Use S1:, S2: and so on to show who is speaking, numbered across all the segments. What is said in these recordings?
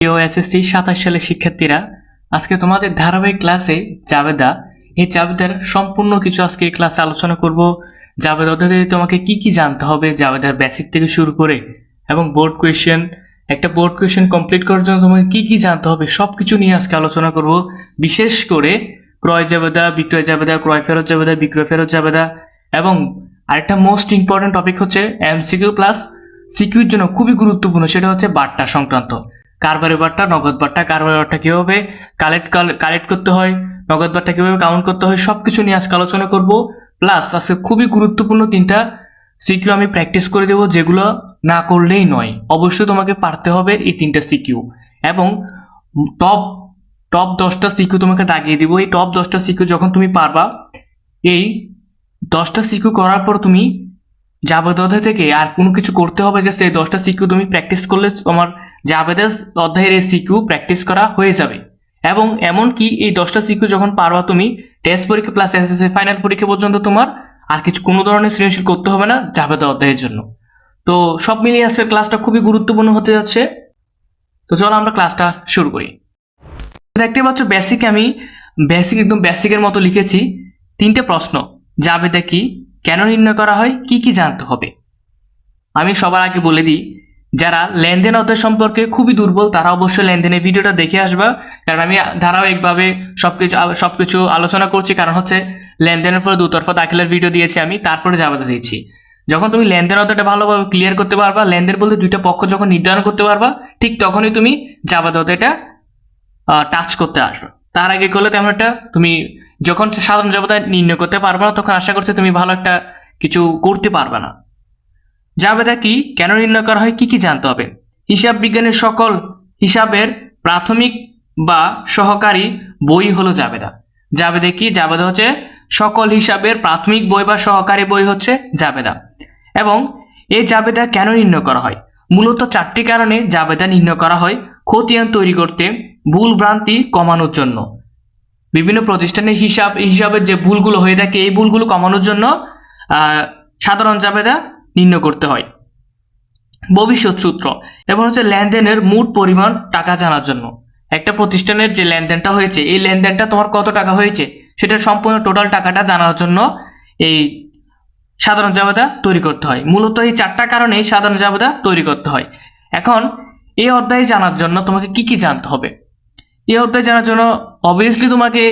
S1: প্রিয় এসএসসি 27 সালের শিক্ষার্থীরা, আজকে তোমাদের ধারাবাহিক ক্লাসে জাবেদা, এই জাবেদার সম্পূর্ণ কিছু আজকে এই ক্লাসে আলোচনা করব। জাবেদা অধ্যায়ে তোমাকে কি কি জানতে হবে জাবেদার বেসিক থেকে শুরু করে, এবং বোর্ড কোয়েশ্চেন, একটা বোর্ড কোয়েশ্চেন কমপ্লিট করার জন্য তোমাকে কি কি জানতে হবে সব কিছু নিয়ে আজকে আলোচনা করব। বিশেষ করে ক্রয় জাবেদা, বিক্রয় জাবেদা, ক্রয় ফেরত জাবেদা, বিক্রয় ফেরত জাবেদা, এবং আরেকটা মোস্ট ইম্পর্টেন্ট টপিক হচ্ছে এমসিকিউ প্লাস সিকিউর জন্য খুবই গুরুত্বপূর্ণ, সেটা হচ্ছে বার্তা সংক্রান্ত। কারবারি বার্তা, নগদ বার্তা, কারবারি বার্তা কিভাবে কালেক্ট করতে হয়, নগদ বার্তা কিভাবে কাউন্ট করতে হয়, সবকিছু নিয়ে আজকে আলোচনা করব। প্লাস আজকে খুবই গুরুত্বপূর্ণ 3টা সিকিউ আমি প্র্যাকটিস করে দেবো, যেগুলো না করলেই নয়, অবশ্যই তোমাকে পারতে হবে এই 3টা সিকিউ। এবং টপ টপ 10টা সিকিউ তোমাকে দাগিয়ে দিব। এই টপ 10টা সিকিউ যখন তুমি পারবা, এই 10টা সিকিউ করার পর তুমি জাবেদা অধ্যায় থেকে আর কোনো কিছু করতে হবে, জাস্ট এই 10টা সিকিউ তুমি প্র্যাকটিস করলে তোমার জাবেদা অধ্যায়ের এই সিকিউ প্র্যাকটিস করা হয়ে যাবে। এবং এমনকি এই 10টা সিকিউ যখন পারবা, তুমি টেস্ট পরীক্ষা প্লাস এসএসসি ফাইনাল পরীক্ষা পর্যন্ত তোমার আর কিছু কোনো ধরনের সৃজনশীল করতে হবে না জাবেদা অধ্যায়ের জন্য। তো সব মিলিয়ে আজকের ক্লাসটা খুবই গুরুত্বপূর্ণ হতে যাচ্ছে। তো চলো আমরা ক্লাসটা শুরু করি। দেখতে পাচ্ছ আমি একদম বেসিকের মতো লিখেছি। 3টে প্রশ্ন: জাবেদা কি, কেন নির্ণয় করা হয়, কি কি জানতে হবে। আমি সবার আগে বলে দিই, যারা লেনদেন অধ্যায় সম্পর্কে খুবই দুর্বল তারা অবশ্যই লেনদেনের ভিডিওটা দেখে আসবা, কারণ আমি ধারাবাহিকভাবে সবকিছু আলোচনা করছি। কারণ হচ্ছে লেনদেনের পরে দুতরফা দাখিলের ভিডিও দিয়েছি আমি, তারপরে জাবেদা দিয়েছি। যখন তুমি লেনদেন অধ্যায়টা ভালোভাবে ক্লিয়ার করতে পারবা, লেনদেন বলতে 2টা পক্ষ যখন নির্ধারণ করতে পারবা, ঠিক তখনই তুমি জাবেদা অধ্যায়টা টাচ করতে আসবে। তার আগে করলে তেমন একটা, তুমি যখন সাধারণ জাবেদা নির্ণয় করতে পারবে না, তখন আশা করছি তুমি ভালো একটা কিছু করতে পারবে না। জাবেদা কি, কেন নির্ণয় করা হয়, কি কি জানতে হবে। হিসাব বিজ্ঞানের সকল হিসাবের প্রাথমিক বা সহকারী বই হলো জাবেদা। জাবেদা কি, জাবেদা হচ্ছে সকল হিসাবের প্রাথমিক বই বা সহকারী বই হচ্ছে জাবেদা। এবং এই জাবেদা কেন নির্ণয় করা হয়, মূলত 4টি কারণে জাবেদা নির্ণয় করা হয়। খতিয়ান তৈরি করতে, ভুল ভ্রান্তি কমানোর জন্য, বিভিন্ন প্রতিষ্ঠানের হিসাবের যে ভুলগুলো হয়ে থাকে এই ভুলগুলো কমানোর জন্য সাধারণ জাবেদা নির্ণয় করতে হয়। ভবিষ্যৎ সূত্র, এবং হচ্ছে লেনদেনের মোট পরিমাণ টাকা জানার জন্য। একটা প্রতিষ্ঠানের যে লেনদেনটা হয়েছে, এই লেনদেনটা তোমার কত টাকা হয়েছে সেটার সম্পূর্ণ টোটাল টাকাটা জানার জন্য এই সাধারণ জাবেদা তৈরি করতে হয়। মূলত এই 4টা কারণেই সাধারণ জাবেদা তৈরি করতে হয়। এখন এই অধ্যায় জানার জন্য তোমাকে কি কি জানতে হবে। এই অধ্যায় জানার জন্য অবভিয়াসলি তোমাকে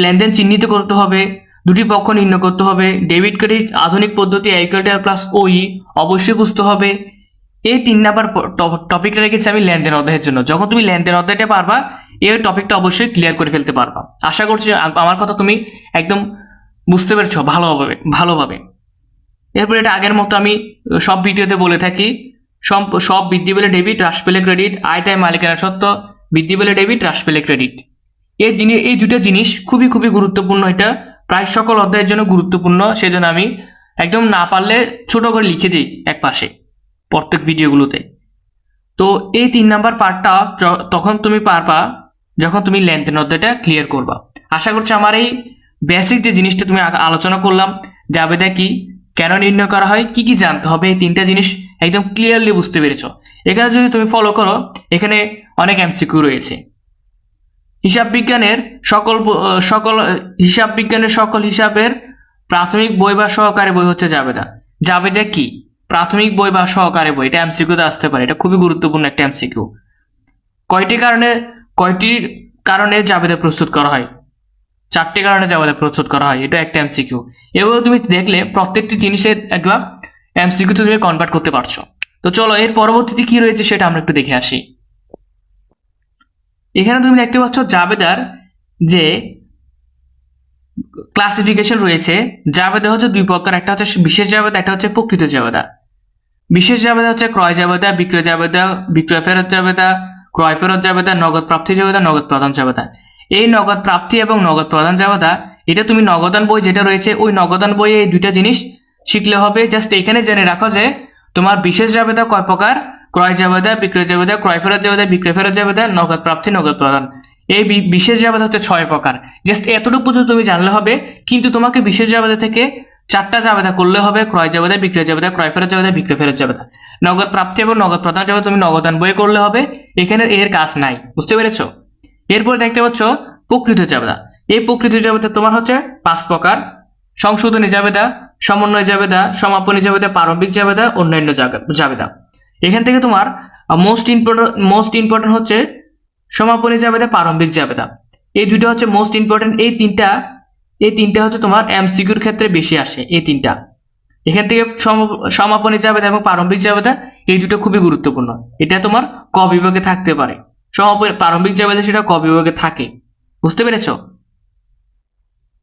S1: লেনদেন চিহ্নিত করতে হবে, 2টি পক্ষ নির্ণয় করতে হবে, ডেবিট ক্রেডিট আধুনিক পদ্ধতি ইকুয়াল প্লাস ওই অবশ্যই বুঝতে হবে। এই 3 নাম্বার টপিকটা রেখেছি আমি লেনদেন অধ্যায়ের জন্য। যখন তুমি লেনদেন অধ্যায়টা পারবা, এই টপিকটা অবশ্যই ক্লিয়ার করে ফেলতে পারবা। আশা করছি আমার কথা তুমি একদম বুঝতে পেরেছো ভালোভাবে। এরপর এটা আগের মতো আমি সব ভিডিওতে বলে থাকি, সব বৃদ্ধি পেলে ডেবিট, হ্রাস পেলে ক্রেডিট, আয়তায় মালিকানা সত্ত্ব, বৃদ্ধি পেলে ডেবিট, হ্রাস পেলে ক্রেডিট। এই 2টা জিনিস খুবই গুরুত্বপূর্ণ। এটা প্রায় সকল অধ্যায়ের জন্য গুরুত্বপূর্ণ, সেজন্য আমি একদম না পারলে ছোট করে লিখে দিই এক পাশে প্রত্যেক ভিডিওগুলোতে। তো এই 3 নাম্বার পার্টটা তখন তুমি পারবা যখন তুমি লেনদেন অধ্যায়টা ক্লিয়ার করবা। আশা করছি আমার এই বেসিক যে জিনিসটা তুমি আলোচনা করলাম, জাবেদা কি, কেন নির্ণয় করা হয়, কি কি জানতে হবে, এই 3টা জিনিস একদম ক্লিয়ারলি বুঝতে পেরেছো। এখানে যদি তুমি ফলো করো, এখানে অনেক এমসিকিউ রয়েছে। হিসাব বিজ্ঞানের সকল হিসাবের প্রাথমিক বই বা সহকারী বই হচ্ছে জাবেদা। জাবেদা কি, প্রাথমিক বই বা সহকারী বই, এটা এমসিকিউতে আসতে পারে, এটা খুবই গুরুত্বপূর্ণ একটা এমসিকিউ। কয়টি কারণে জাবেদা প্রস্তুত করা হয়, 4টি কারণে জাবেদা প্রস্তুত করা হয়, এটা একটা এমসিকিউ। এগুলো তুমি দেখলে প্রত্যেকটি জিনিসের একটা এমসিকিউ তুমি কনভার্ট করতে পারছো। তো চলো এর পরবর্তীতে কি রয়েছে সেটা আমরা একটু দেখে আসি। এখানে তুমি দেখতে পাচ্ছ জাবেদার যে ক্লাসিফিকেশন রয়েছে। জাবেদা হচ্ছে 2 প্রকার, একটা হচ্ছে বিশেষ জাবেদা, একটা হচ্ছে প্রকৃত জাবেদা। বিশেষ জাবেদা হচ্ছে ক্রয় জাবেদা, বিক্রয় জাবেদা, বিক্রয় ফেরত জাবেদা, ক্রয় ফেরত জাবেদা, নগদ প্রাপ্তি জাবেদা, নগদ প্রদান জাবেদা। এই নগদ প্রাপ্তি এবং নগদ প্রদান জাবেদা, এটা তুমি নগদান বই যেটা রয়েছে ওই নগদান বইয়ে এই 2টা জিনিস শিখলে হবে। জাস্ট এখানে জেনে রাখো যে তোমার বিশেষ জাবেদা কয় প্রকার: ক্রয় জাবেদা, বিক্রয় জাবেদা, ক্রয় ফেরত জাবেদা, বিক্রয় ফেরত জাবেদা, নগদ প্রাপ্তি, নগদ প্রদান। এই বিশেষ জাবেদা হচ্ছে 6 প্রকার। জাস্ট এতটুকু পর্যন্ত তুমি জানলে হবে, কিন্তু তোমাকে বিশেষ জাবেদা থেকে 4টা জাবেদা করলে হবে, ক্রয় জাবেদা, বিক্রয় জাবেদা, ক্রয় ফেরত জাবেদা, বিক্রয় ফেরত জাবেদা। নগদ প্রাপ্তি এবং নগদ প্রদান জাবেদা তুমি নগদান বই করলে হবে, এখানে এর কাজ নাই, বুঝতে পেরেছো? এরপর দেখতে পাচ্ছ প্রকৃত জাবেদা। এই প্রকৃত জাবেদা তোমার হচ্ছে 5 প্রকার: সংশোধনী জাবেদা, সমন্বয় জাবেদা, সমাপনী জাবেদা, প্রারম্ভিক জাবেদা, অন্যান্য জাবেদা। এখান থেকে তোমার মোস্ট ইম্পর্টেন্ট হচ্ছে সমাপনী জাবেদা, প্রারম্ভিক জাবেদা। এই দুইটা হচ্ছে মোস্ট ইম্পর্টেন্ট। এই তিনটা হচ্ছে তোমার এমসিকিউর ক্ষেত্রে বেশি আসে। এই তিনটা এখান থেকে সমাপনী জাবেদা এবং প্রারম্ভিক জাবেদা, এই দুটো খুবই গুরুত্বপূর্ণ। এটা তোমার ক বিভাগে থাকতে পারে। প্রারম্ভিক জাবেদা সেটা ক বিভাগে থাকে, বুঝতে পেরেছো?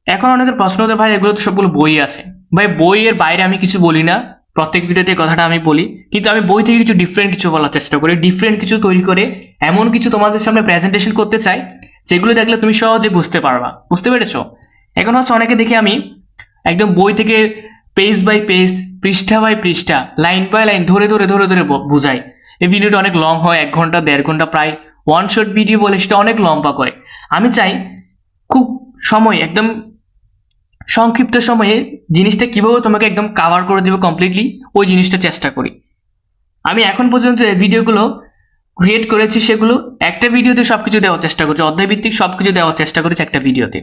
S1: এখন অনেকের প্রশ্ন হতে ভাই এগুলো তো সবগুলো বই আছে। ভাই বইয়ের বাইরে আমি কিছু বলি না, প্রত্যেক ভিডিওতে কথাটা আমি বলি, কিন্তু আমি বই থেকে কিছু ডিফারেন্ট কিছু বলার চেষ্টা করি, ডিফারেন্ট কিছু তৈরি করে এমন কিছু তোমাদের সামনে প্রেজেন্টেশন করতে চাই যেগুলো দেখলে তুমি সহজে বুঝতে পারবা, বুঝতে পেরেছো? এখন হচ্ছে অনেকে দেখি আমি একদম বই থেকে পেজ বাই পেজ, পৃষ্ঠা বাই পৃষ্ঠা, লাইন বাই লাইন ধরে ধরে ধরে ধরে বুঝাই। এই ভিডিওটা অনেক লং হয়, 1 ঘন্টা 1.5 ঘন্টা প্রায় ওয়ান শর্ট ভিডিও বলে সেটা অনেক লম্বা করে। আমি চাই খুব সময়, একদম সংক্ষিপ্ত সময়ে জিনিসটা কিভাবে তোমাকে একদম কাভার করে দেবে কমপ্লিটলি, ওই জিনিসটা চেষ্টা করি। আমি এখন পর্যন্ত যে ভিডিওগুলো ক্রিয়েট করেছি সেগুলো একটা ভিডিওতে সবকিছু দেওয়ার চেষ্টা করছি, অধ্যায়ভিত্তিক সবকিছু দেওয়ার চেষ্টা করেছি একটা ভিডিওতে,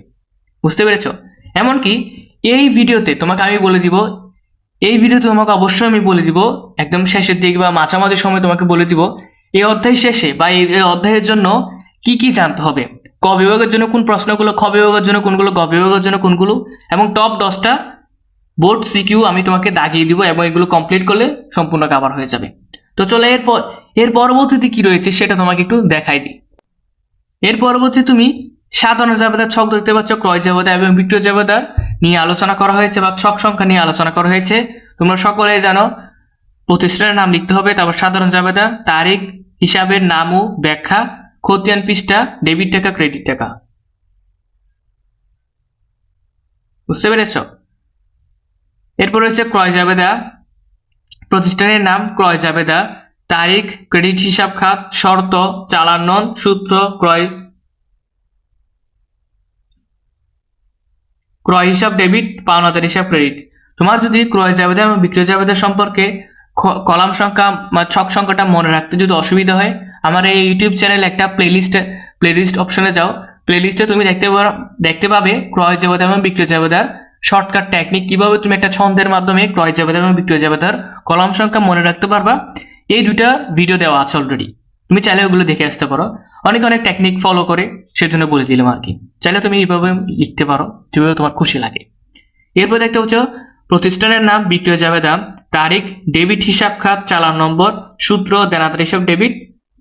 S1: বুঝতে পেরেছো? এমনকি এই ভিডিওতে তোমাকে আমি বলে দিব, এই ভিডিওতে তোমাকে অবশ্যই আমি বলে দিব একদম শেষের দিকে বা মাঝামাঝি সময় তোমাকে বলে দিব এই অধ্যায় শেষে বা এই অধ্যায়ের জন্য কি কি জানতে হবে, ক বিভাগের জন্য কোন প্রশ্নগুলো, খ বিভাগের জন্য কোনগুলো, গ বিভাগের জন্য কোনগুলো, এবং টপ 10টা বোর্ড সিকিউ আমি তোমাকে দাগিয়ে দিব, এবং এগুলো কমপ্লিট করলে সম্পূর্ণ কভার হয়ে যাবে। তো চলো এর পরবর্তীতে কি রয়েছে সেটা তোমাকে একটু দেখাই দিই। এর পরবর্তী তুমি সাধারণ জাবেদার ছক দেখতে পাচ্ছ, ক্রয় জাবেদা এবং বিক্রয় জাবেদা নিয়ে আলোচনা করা হয়েছে বা ছক সংখ্যা নিয়ে আলোচনা করা হয়েছে। তোমরা সকলে জানো প্রতিষ্ঠানের নাম লিখতে হবে, তারপর সাধারণ জাবেদা, তারিখ, হিসাবের নাম ও ব্যাখ্যা, খতিয়ান পৃষ্ঠা, ডেবিট টাকা, ক্রেডিট টাকা, বুঝতে পেরেছ? এরপর হচ্ছে ক্রয় জাবেদা, প্রতিষ্ঠানের নাম, ক্রয় জাবেদা, তারিখ, ক্রেডিট হিসাব খাত, শর্ত, চালান নন, সূত্র, ক্রয় হিসাব ডেবিট, পাওনাদার হিসাব ক্রেডিট। তোমার যদি ক্রয় জাবেদা এবং বিক্রয় জাবেদা সম্পর্কে কলাম সংখ্যা বা ছক সংখ্যাটা মনে রাখতে যদি অসুবিধা হয়, আমার এই ইউটিউব চ্যানেল একটা প্লেলিস্ট অপশনে যাও, প্লেলিস্টে তুমি দেখতে পাবে ক্রয় জাবেদা এবং বিক্রয় জাবেদার শর্টকাট টেকনিক, কিভাবে তুমি একটা ছন্দের মাধ্যমে ক্রয় জাবেদা এবং বিক্রয় জাবেদার কলাম সংখ্যা মনে রাখতে পারবা। এই দুটা ভিডিও দেওয়া আছে অলরেডি, তুমি চাইলে ওগুলো দেখে আসতে পারো। অনেক টেকনিক ফলো করে, সেজন্য বলে দিলাম আর কি। চাইলে তুমি এইভাবে লিখতে পারো যেভাবে তোমার খুশি লাগে। এরপর দেখতে পাচ্ছ প্রতিষ্ঠানের নাম, বিক্রয় জাবেদা, তারিখ, ডেবিট হিসাব খাত, চালান নম্বর, সূত্র, দেনাদার হিসাব ডেবিট,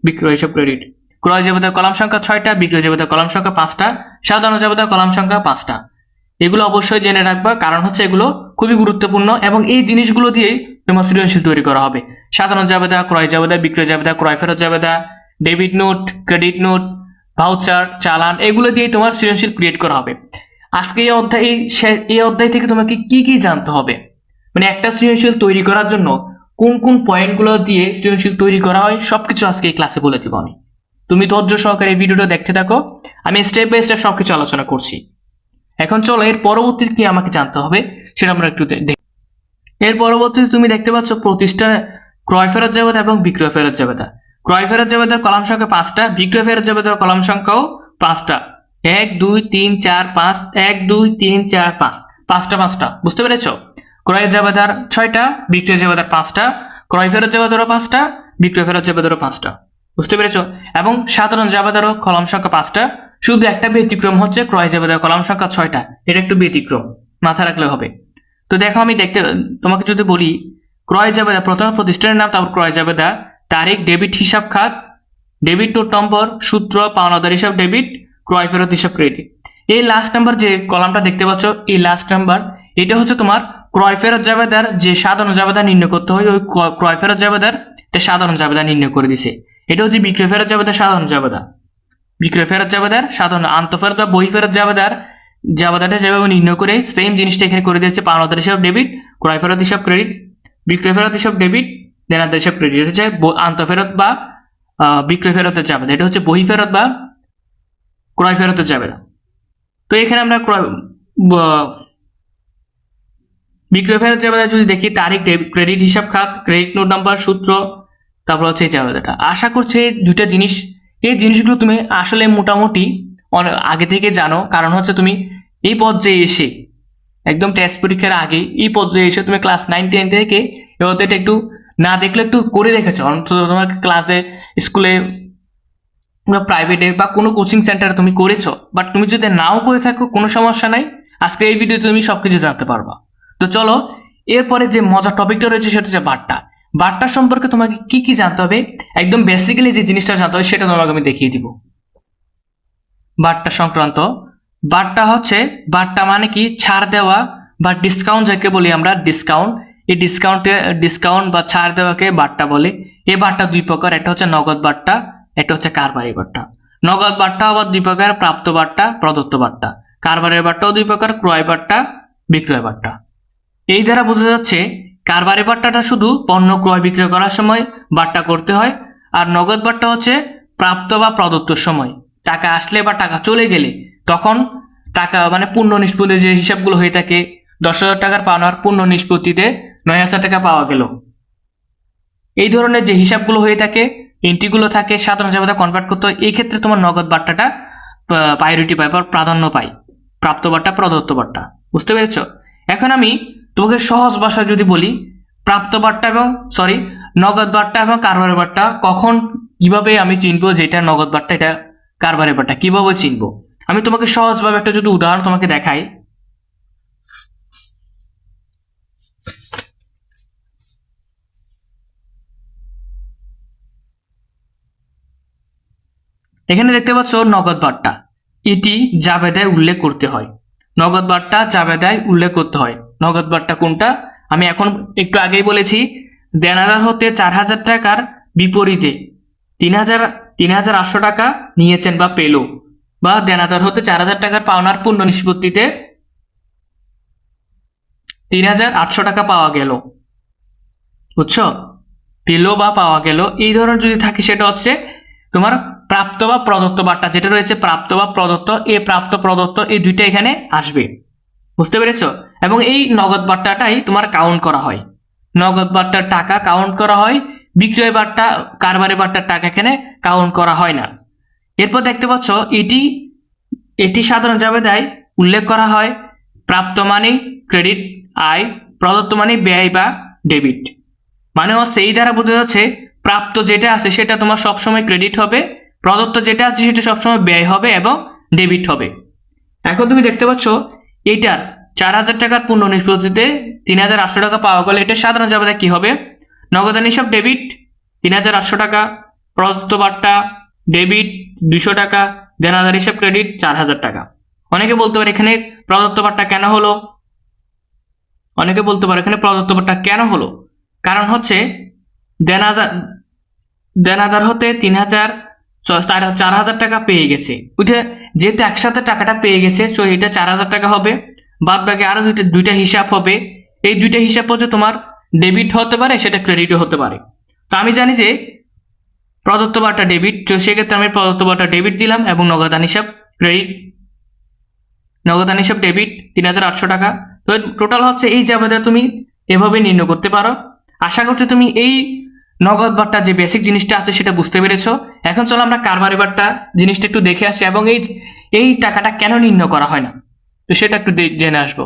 S1: বিক্রয় হিসাব ক্রেডিট। ক্রয় জাবেদার কলাম সংখ্যা 6টা, বিক্রয় জাবেদার কলাম সংখ্যা 5টা, সাধারণ জাবেদার কলাম সংখ্যা 5টা। এগুলো অবশ্যই জেনে রাখবা, কারণ হচ্ছে এগুলো খুবই গুরুত্বপূর্ণ এবং এই জিনিসগুলো দিয়েই তোমার সৃজনশীল তৈরি করা হবে। সাধারণ জাবেদা, ক্রয় জাবেদা, বিক্রয় জাবেদা, ক্রয় ফেরত জাবেদা, debit note, credit note, voucher, চালান, এগুলো দিয়ে তোমার সৃজনশীল ক্রিয়েট করা হবে। আজকে এই অধ্যায় থেকে তোমাকে কি কি জানতে হবে, মানে একটা সৃজনশীল তৈরি করার জন্য কোন কোন পয়েন্টগুলো দিয়ে সৃজনশীল তৈরি করা হয় সবকিছু আজকে এই ক্লাসে বলে দিব আমি। তুমি ধৈর্য সহকারে এই ভিডিওটা দেখতে থাকো, আমি স্টেপ বাই স্টেপ সবকিছু আলোচনা করছি। এখন চলো এর পরবর্তীতে কি আমাকে জানতে হবে সেটা আমরা একটু দেখি। এর পরবর্তীতে তুমি দেখতে পাচ্ছ প্রতিষ্ঠানে ক্রয় ফেরত জাবেদা এবং বিক্রয় ফেরত জাবেদা। ক্রয় ফেরত জাবেদার কলাম সংখ্যা 5টা, বিক্রয় ফেরত জাবেদার কলাম সংখ্যাও 5টা। 1 2 3 4 5, 1 2 3 4 5, 5টা, বুঝতে পেরেছো? ক্রয় জাবেদার 6টা, বিক্রয় জাবেদার 5টা, ক্রয় ফেরত জাবেদারও 5টা, বিক্রয় ফেরত জাবেদারও 5টা, বুঝতে পেরেছো? এবং সাধারণ জাবেদারও কলাম সংখ্যা 5টা। শুধু একটা ব্যতিক্রম হচ্ছে ক্রয় জাবেদার কলাম সংখ্যা 6টা, এটা একটু ব্যতিক্রম, মাথায় রাখলে হবে। তো দেখো আমি তোমাকে যদি বলি ক্রয় জাবেদা, প্রথমে প্রতিষ্ঠানের নাম, তারপর ক্রয় জাবেদা, তারিখ, ডেবিট হিসাব খাত, ডেবিট নোট নম্বর, সূত্র, পাওনাদার হিসাব ডেবিট, ক্রয় ফেরত হিসাব ক্রেডিট। এই লাস্ট নাম্বার যে কলামটা দেখতে পাচ্ছ, এই লাস্ট নাম্বার এটা হচ্ছে তোমার ক্রয় ফেরত জাবেদার যে সাধারণ জাবেদা নির্ণয় করতে হয়, ওই ক্রয় ফেরত জাবেদার এটা সাধারণ জাবেদা নির্ণয় করে দিছে। এটা হচ্ছে বিক্রয় ফেরত জাবেদার সাধারণ জাবেদা, বিক্রয় ফেরত জাবেদার সাধারণ, আন্তঃফেরত বা বই ফেরত জাবেদাটা যেভাবে নির্ণয় করে সেম জিনিসটা এখানে করে দিয়েছে। পাওনাদার হিসাব ডেবিট, ক্রয় ফেরত হিসাব ক্রেডিট, বিক্রয় ফেরত হিসাব ডেবিট, দেনাদার হিসাব ক্রেডিট। এটা হচ্ছে আন্তঃফেরত বা বিক্রয় ফেরতের জাবেদা, এটা হচ্ছে বই ফেরত বা ক্রয় ফেরতের জাবেদা। তো এখানে আমরা বিক্রয় ফেরত জাবেদা যদি দেখি তারিখ, ক্রেডিট হিসাব খাত, ক্রেডিট নোট নাম্বার, সূত্র, তারপর হচ্ছে এই জাবেদাটা। আশা করছি এই দুইটা জিনিস, এই জিনিসগুলো তুমি আসলে মোটামুটি আগে থেকে জানো, কারণ হচ্ছে তুমি এই পর্যায়ে এসে একদম টেস্ট পরীক্ষার আগে এই পর্যায়ে এসে তুমি ক্লাস 9-10 থেকে এবার এটা একটু না দেখলে একটু করে রেখেছো, অন্তত তোমার ক্লাসে, স্কুলে, প্রাইভেটে বা কোনো কোচিং সেন্টারে তুমি করেছো। বাট তুমি যদি নাও করে থাকো কোনো সমস্যা নাই, আজকে এই ভিডিওতে তুমি সবকিছু জানতে পারবা। তো চলো, এরপরে যে মজার টপিকটা রয়েছে সেটা হচ্ছে বাট্টা। বাট্টা সম্পর্কে তোমাকে কি কি জানতে হবে, একদম বেসিক্যালি যে জিনিসটা জানতে হবে সেটা তোমাকে আমি দেখিয়ে দিব। বাট্টা সংক্রান্ত, বাট্টা হচ্ছে, বাট্টা মানে কি ছাড় দেওয়া বা ডিসকাউন্ট যাকে বলি আমরা, ডিসকাউন্ট। এই ডিসকাউন্ট বা ছাড় দেওয়াকে বাট্টা বলে। এই বাট্টা দুই প্রকার, একটা হচ্ছে নগদ বাট্টা, একটা হচ্ছে কারবারি বাট্টা। নগদ বাট্টা আবার দুই প্রকার, প্রাপ্ত বাট্টা, প্রদত্ত বাট্টা। কারবারের বাট্টাও দুই প্রকার, ক্রয় বাট্টা, বিক্রয় বাট্টা। এই দ্বারা বোঝা যাচ্ছে কারবারি বাট্টাটা শুধু পণ্য ক্রয় বিক্রয় করার সময় বাট্টা করতে হয়, আর নগদ বাট্টা হচ্ছে প্রাপ্ত বা প্রদত্তর সময়, টাকা আসলে বা টাকা চলে গেলে তখন টাকা মানে পূর্ণ নিষ্পত্তি যে হিসাবগুলো হয়ে থাকে, 10,000 টাকার পাওনার পূর্ণ নিষ্পত্তিতে 9,000 টাকা পাওয়া গেল, এই ধরনের যে হিসাবগুলো হয়ে থাকে, এন্ট্রিগুলো থাকে, সাধারণ জাবেদা কনভার্ট করতে হয়। এই ক্ষেত্রে তোমার নগদ বাট্টাটা প্রায়োরিটি পায় বা প্রাধান্য পায়, প্রাপ্ত বাট্টা, প্রদত্ত বাট্টা। বুঝতে পেরেছ? এখন আমি তোমাকে সহজ ভাষায় যদি বলি, প্রাপ্ত বাট্টা এবং নগদ বাট্টা এবং কারবারি বাট্টা কখন কিভাবে আমি চিনবো যে এটা নগদ বাট্টা, এটা কারবারি বাট্টা, কিভাবে চিনবো? আমি তোমাকে সহজভাবে একটা যদি উদাহরণ তোমাকে দেখাই। এখানে দেখতে পাচ্ছ নগদ বাট্টা, এটি জাবেদায় উল্লেখ করতে হয়। নগদ বাট্টা জাবেদায় উল্লেখ করতে হয়। নগদ বাট্টা কোনটা আমি এখন একটু আগেই বলেছি, দেনাদার হতে 4,000 টাকার বিপরীতে 3,800 টাকা নিয়েছেন বা পেল, বা দেনাদার হতে 4,000 টাকার পাওনার পূর্ণ নিষ্পত্তিতে 3,800 টাকা পাওয়া গেল। বুঝছো? পেল বা পাওয়া গেল, এই ধরনের যদি থাকে সেটা হচ্ছে তোমার প্রাপ্ত বা প্রদত্ত বাট্টা। যেটা রয়েছে প্রাপ্ত বা প্রদত্ত, এই প্রাপ্ত প্রদত্ত এই দুইটা এখানে আসবে। বুঝতে পেরেছো? এবং এই নগদ বাট্টাটাই তোমার কাউন্ট করা হয়, নগদ বাট্টার টাকা কাউন্ট করা হয়, বিক্রয় বাট্টা, কারবারি বাট্টার টাকা এখানে কাউন্ট করা হয় না। এরপর দেখতে পাচ্ছ এটি সাধারণ জাবেদায় উল্লেখ করা হয়। প্রাপ্ত মানে ক্রেডিট আয়, প্রদত্ত মানে ব্যয় বা ডেবিট। মানে হচ্ছে এই দ্বারা বোঝা যাচ্ছে প্রাপ্ত যেটা আছে সেটা তোমার সবসময় ক্রেডিট হবে, প্রদত্ত যেটা আছে সেটা সবসময় ব্যয় হবে এবং ডেবিট হবে। এখন তুমি দেখতে পাচ্ছ এইটার 4,000 টাকার পূর্ণ নিষ্পত্তিতে 3,800 টাকা পাওয়া গেলে এটা সাধারণ জাবেদা কি হবে? নগদান হিসাব ডেবিট 3,800 টাকা, প্রদত্ত বাট্টা ডেবিট 200 টাকা, দেনাদার হিসাব ক্রেডিট 4,000 টাকা। অনেকে বলতে পারে এখানে প্রদত্ত বাট্টা কেন হলো? অনেকে বলতে পারে এখানে প্রদত্ত বাট্টা কেন হলো? কারণ হচ্ছে দেনাদার হতে 4,000 টাকা পেয়ে গেছে, ওইটা যেহেতু একসাথে টাকাটা পেয়ে গেছে, সো এটা 4,000 টাকা হবে, বাদ বাকি আরো দুইটা হিসাব হবে। এই দুইটা হিসাব হচ্ছে তোমার ডেবিট হতে পারে, সেটা ক্রেডিটও হতে পারে। তো আমি জানি যে প্রদত্ত বাট্টা ডেবিট, তো সেক্ষেত্রে আমি প্রদত্ত বাট্টা ডেবিট দিলাম এবং নগদান হিসাব ক্রেডিট, নগদান হিসাব ডেবিট 3,800 টাকা। তো টোটাল হচ্ছে এই জাবেদা তুমি এভাবে নির্ণয় করতে পারো। আশা করছি তুমি এই নগদ বাট্টা যে বেসিক জিনিসটা আছে সেটা বুঝতে পেরেছো। এখন চলো আমরা কারবারি বাট্টা জিনিসটা একটু দেখে আসি এবং এই টাকাটা কেন নির্ণয় করা হয় না, তো সেটা একটু জেনে আসবো।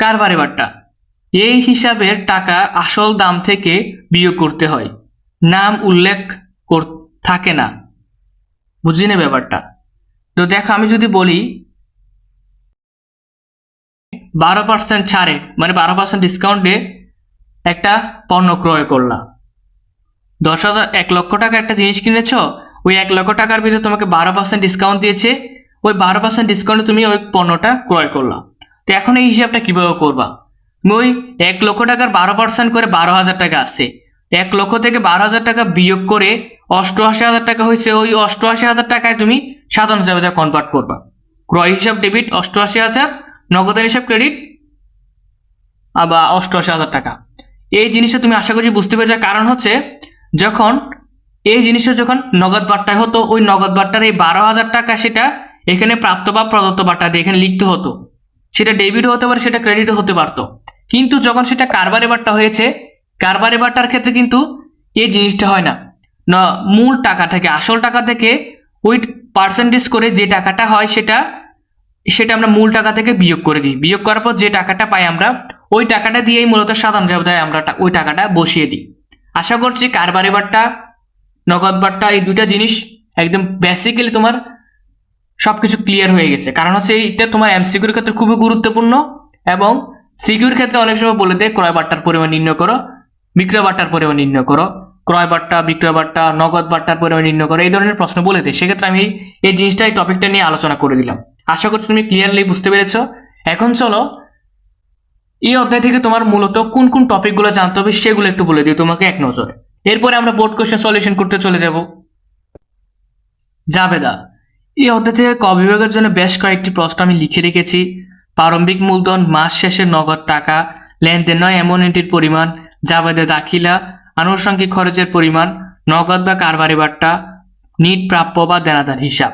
S1: কারবারি বাট্টা, এই হিসাবের টাকা আসল দাম থেকে বিয়োগ করতে হয়, নাম উল্লেখ থাকে না। বুঝিনি ব্যাপারটা? তো দেখো আমি যদি বলি 12% ছাড়ে মানে 12% ডিসকাউন্টে একটা পণ্য ক্রয় করলা, 1 লক্ষ টাকা একটা জিনিস কিনেছ, ওই 1 লক্ষ টাকার ভিতরে তোমাকে 12% ডিসকাউন্ট দিয়েছে, ওই 12% ডিসকাউন্টে তুমি ওই পণ্যটা ক্রয় করলা। তো এখন এই হিসাবটা কিভাবে করবা? ওই 1 লক্ষ টাকার 12% করে 12,000 টাকা আসছে, 1 লক্ষ থেকে 12,000 টাকা বিয়োগ করে 88,000 টাকা হয়েছে, ওই 88,000 টাকায় তুমি সাধারণ জাবেদা কনভার্ট করবা। ক্রয় হিসাব ডেবিট 88,000, নগদের হিসাব ক্রেডিট আবার 88,000 টাকা। এই জিনিসটা তুমি আশা করি বুঝতে পেরেছো। কারণ হচ্ছে যখন এই জিনিসটা যখন নগদ বাট্টায় হতো, ওই নগদ বাট্টার এই 12,000 টাকা সেটা এখানে প্রাপ্ত বা প্রদত্ত বাট্টা দিয়ে এখানে লিখতে হতো, সেটা ডেবিটও হতে পারে, সেটা ক্রেডিটও হতে পারতো। কিন্তু যখন সেটা কারবারে বাট্টা হয়েছে, কারবারে বাট্টার ক্ষেত্রে কিন্তু এই জিনিসটা হয় না। না, মূল টাকা থেকে, আসল টাকা থেকে ওই পার্সেন্টেজ করে যে টাকাটা হয় সেটা আমরা মূল টাকা থেকে বিয়োগ করে দিই। বিয়োগ করার পর যে টাকাটা পাই আমরা, ওই টাকাটা দিয়েই মূলত সাধারণ জাবেদায় আমরা ওই টাকাটা বসিয়ে দিই। আশা করছি কারবারি বাট্টা, নগদ বাট্টা এই দুইটা জিনিস একদম বেসিক্যালি তোমার সবকিছু ক্লিয়ার হয়ে গেছে। কারণ হচ্ছে এইটা তোমার এমসিকিউর ক্ষেত্রে খুবই গুরুত্বপূর্ণ, এবং সিকিউর ক্ষেত্রে অনেক সময় বলে দেয় ক্রয় বাট্টার পরিমাণ নির্ণয় করো, বিক্রয় বাট্টার পরিমাণ নির্ণয় করো, ক্রয় বাট্টা, বিক্রয় বাট্টা, নগদ বাট্টার পরিমাণ নির্ণয় করো, এই ধরনের প্রশ্ন বলে দেয়। সেক্ষেত্রে আমি এই জিনিসটা, এই টপিকটা নিয়ে আলোচনা করে দিলাম। আশা করছি তুমি ক্লিয়ারলি বুঝতে পেরেছো। এখন চলো এই অধ্যায় থেকে তোমার মূলত কোন কোন টপিকগুলো জানতে হবে সেগুলো একটু বলে দিই তোমাকে এক নজরে। এরপরে আমরা বোর্ড কোশ্চেন সলিউশন করতে চলে যাব। জাবেদা, এই অধ্যায় থেকে ক বিভাগের জন্য বেশ কয়েকটি প্রশ্ন আমি লিখে রেখেছি। প্রারম্ভিক মূলধন, মাস শেষে নগদ টাকা, লেনদেন নয় এমন এন্ট্রির পরিমাণ, জাবেদা দাখিলা, আনুষঙ্গিক খরচের পরিমাণ, নগদ বা কারবারি বাট্টা, নিট প্রাপ্য বা দেনাদার হিসাব।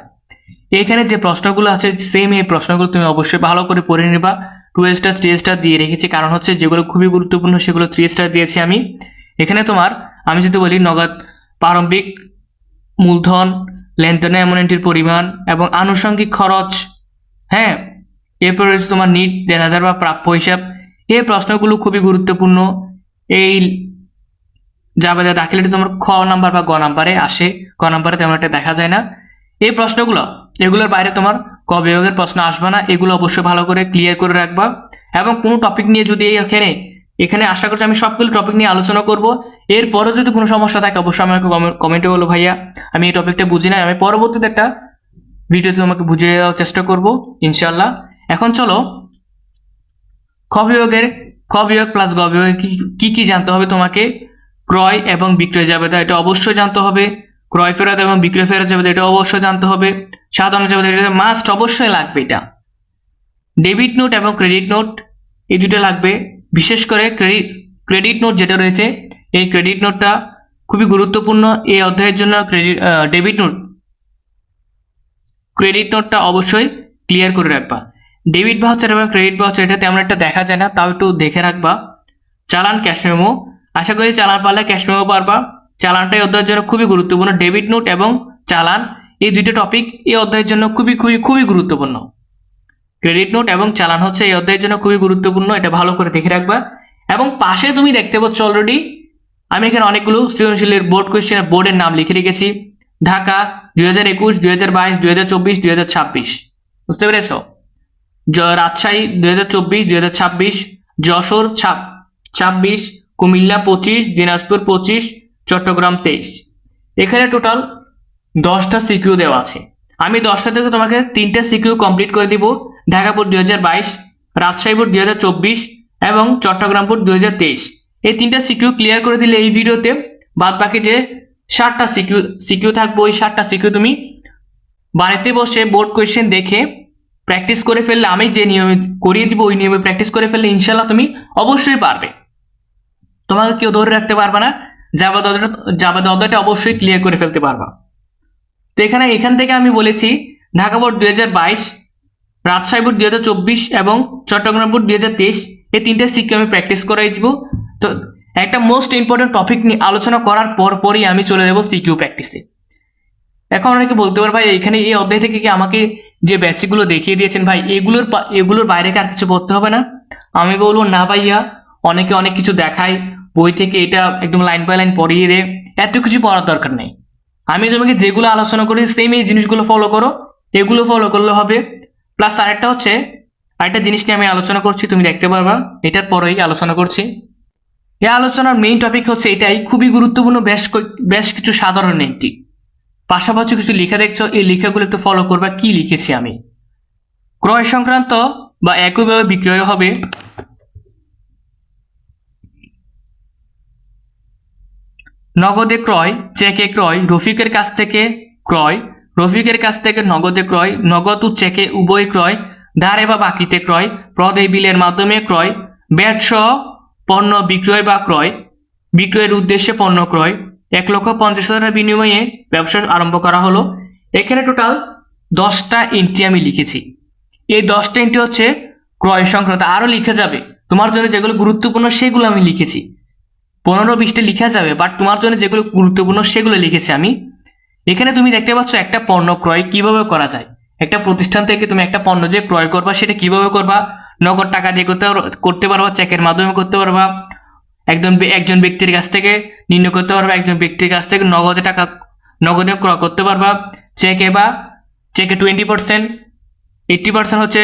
S1: এখানে যে প্রশ্নগুলো আছে সেম এই প্রশ্নগুলো তুমি অবশ্যই ভালো করে পড়ে নিবা। 2 স্টার 3 স্টার দিয়ে রেখেছি, কারণ হচ্ছে যেগুলো খুবই গুরুত্বপূর্ণ সেগুলো 3 স্টার দিয়েছি আমি। এখানে তোমার, আমি যদি বলি নগদ, প্রারম্ভিক মূলধন, লেনদেনে এমন এন্ট্রির পরিমাণ এবং আনুষঙ্গিক খরচ, হ্যাঁ, এরপর রয়েছে তোমার নিট, দেনাদার বা প্রাপ্য হিসাব। এই প্রশ্নগুলো খুবই গুরুত্বপূর্ণ। এই জাবেদা দাখিলাটি তোমার খ নাম্বার বা গ নাম্বারে আসে, ক নাম্বারে তেমন একটা দেখা যায় না। এই প্রশ্নগুলো, এগুলোর বাইরে তোমার ক বিভাগের প্রশ্ন আসবে না। এগুলো অবশ্যই ভালো করে ক্লিয়ার করে রাখবা। এবং কোনো টপিক নিয়ে যদি এখানে আশা করছি আমি সবগুলো টপিক নিয়ে আলোচনা করব। এরপরও যদি কোনো সমস্যা থাকে অবশ্যই আমাকে কমেন্টে বলো, ভাইয়া আমি এই টপিকটা বুঝি না, আমি পরবর্তীতে একটা ভিডিওতে তোমাকে বুঝিয়ে দেওয়ার চেষ্টা করব ইনশাল্লাহ। এখন চলো খ বিভাগ প্লাস গ বিভাগে কি কি জানতে হবে তোমাকে। ক্রয় এবং বিক্রয় জাবেদা, এটা অবশ্যই জানতে হবে। ক্রয় ফেরত এবং বিক্রয় ফেরত জাবেদা, এটা অবশ্যই জানতে হবে। সাধারণ জাবেদা, এটা মাস্ট অবশ্যই লাগবে। এটা ডেবিট নোট এবং ক্রেডিট নোট, এই দুটো লাগবে। বিশেষ করে ক্রেডিট নোট যেটা রয়েছে, এই ক্রেডিট নোটটা খুবই গুরুত্বপূর্ণ এই অধ্যায়ের জন্য। ক্রেডিট নোটটা অবশ্যই ক্লিয়ার করে রাখবা। ডেবিট ভাউচার এবং ক্রেডিট ভাউচার, এটা তেমন একটা দেখা যায় না, তাও একটু দেখে রাখবা। চালান, ক্যাশ মেমো, আশা করি চালান পারলে ক্যাশ মেমো পারবা। চালানটা এই অধ্যায়ের জন্য খুবই গুরুত্বপূর্ণ। ডেবিট নোট এবং চালান, এই দুইটা টপিক এই অধ্যায়ের জন্য খুবই খুবই খুবই গুরুত্বপূর্ণ। ক্রেডিট নোট এবং চালান হচ্ছে এই অধ্যায়ের জন্য খুবই গুরুত্বপূর্ণ, এটা ভালো করে দেখে রাখবা। এবং পাশে তুমি দেখতে পাচ্ছ অলরেডি আমি এখানে অনেকগুলো সৃজনশীলের বোর্ড কোয়েশ্চেনের বোর্ডের নাম লিখে রেখেছি। ঢাকা 2021, 2022, 2024, 2026, বুঝতে পেরেছ? রাজশাহী 2024, 2026, যশোর 26, কুমিল্লা 25, দিনাজপুর 25, চট্টগ্রাম 23। এখানে টোটাল 10টা সিকিউ দেওয়া আছে। আমি 10টা থেকে তোমাকে 3টা সিকিউ কমপ্লিট করে দিব। ঢাকা বোর্ড 2022, রাজশাহী বোর্ড 2024 এবং চট্টগ্রাম বোর্ড 2023। এই 3টা সিকিউ ক্লিয়ার করে দিলে এই ভিডিওতে বাদ বাকি যে 7টা সিকিউ থাকবে, ওই 7টা সিকিউ তুমি বাড়িতে বসে বোর্ড কোয়েশ্চেন দেখে প্র্যাকটিস করে ফেললে, আমি যে নিয়মে করিয়ে দিব ওই নিয়মে প্র্যাকটিস করে ফেললে ইনশাল্লাহ তুমি অবশ্যই পারবে। তোমাকে কেউ ধরে রাখতে পারবে না। জাবেদা অধ্যায়টা অবশ্যই ক্লিয়ার করে ফেলতে পারবা। তো এখান থেকে আমি বলেছি ঢাকা বোর্ড 2022, রাজশাহী বোর্ড 2024 এবং চট্টগ্রাম বোর্ড 2023, এই 3টে সিকিউ আমি প্র্যাকটিস করাই দিব। তো একটা মোস্ট ইম্পর্টেন্ট টপিক নিয়ে আলোচনা করার পরই আমি চলে যাব সিকিউ প্র্যাকটিসে। এখন অনেকে বলতে পারে, ভাই এখানে এই অধ্যায় থেকে কি আমাকে যে বেসিকগুলো দেখিয়ে দিয়েছেন ভাই, এগুলোর বাইরে কি আর কিছু পড়তে হবে না? আমি বলবো না ভাইয়া, অনেকে অনেক কিছু দেখায় বই থেকে, এটা একদম লাইন বাই লাইন পড়িয়ে দেয়, এত কিছু পড়ার দরকার নেই। আমি তোমাকে যেগুলো আলোচনা করি সেম এই জিনিসগুলো ফলো করো, এগুলো ফলো করলে হবে। প্লাস আরেকটা জিনিস নিয়ে আমি আলোচনা করছি, তুমি দেখতে পারবা, এটার পরেই আলোচনা করছি। এই আলোচনার মেইন টপিক হচ্ছে এটাই, খুবই গুরুত্বপূর্ণ বেশ কিছু সাধারণ একটি, পাশাপাশি কিছু লেখা দেখছো, এই লেখাগুলো একটু ফলো করবা। কি লিখেছি আমি? ক্রয় সংক্রান্ত বা একইভাবে বিক্রয় হবে নগদে ক্রয়, চেকে ক্রয়, রফিকের কাছ থেকে ক্রয়, রফিকের কাছ থেকে নগদে ক্রয়, নগদ ও চেকে উভয় ক্রয়, ধারে বা বাকিতে ক্রয়, প্রদেয় বিলের মাধ্যমে ক্রয়, ব্যাট সহ পণ্য বিক্রয় বা ক্রয়, বিক্রয়ের উদ্দেশ্যে পণ্য ক্রয়, 1,50,000 বিনিময়ে ব্যবসা আরম্ভ করা হলো। এখানে টোটাল 10টা এন্ট্রি আমি লিখেছি। এই 10টা এন্ট্রি হচ্ছে ক্রয় সংক্রান্ত, আরও লিখে যাবে, তোমার জন্য যেগুলো গুরুত্বপূর্ণ সেগুলো আমি লিখেছি। 15-20টা লিখা যাবে, বাট তোমার জন্য যেগুলো গুরুত্বপূর্ণ সেগুলো লিখেছি আমি। এখানে তুমি দেখতে পাচ্ছ একটা পণ্য ক্রয় কিভাবে করা যায়। একটা প্রতিষ্ঠান থেকে তুমি একটা পণ্য যে ক্রয় করবা সেটা কিভাবে করবা, নগদ টাকা দিয়ে করতে পারবা, চেকের মাধ্যমে করতে পারবা, একজন ব্যক্তির কাছ থেকে নির্ণয় করতে পারবা, একজন ব্যক্তির কাছ থেকে নগদে ক্রয় করতে পারবা, চেকে 20%, 80% হচ্ছে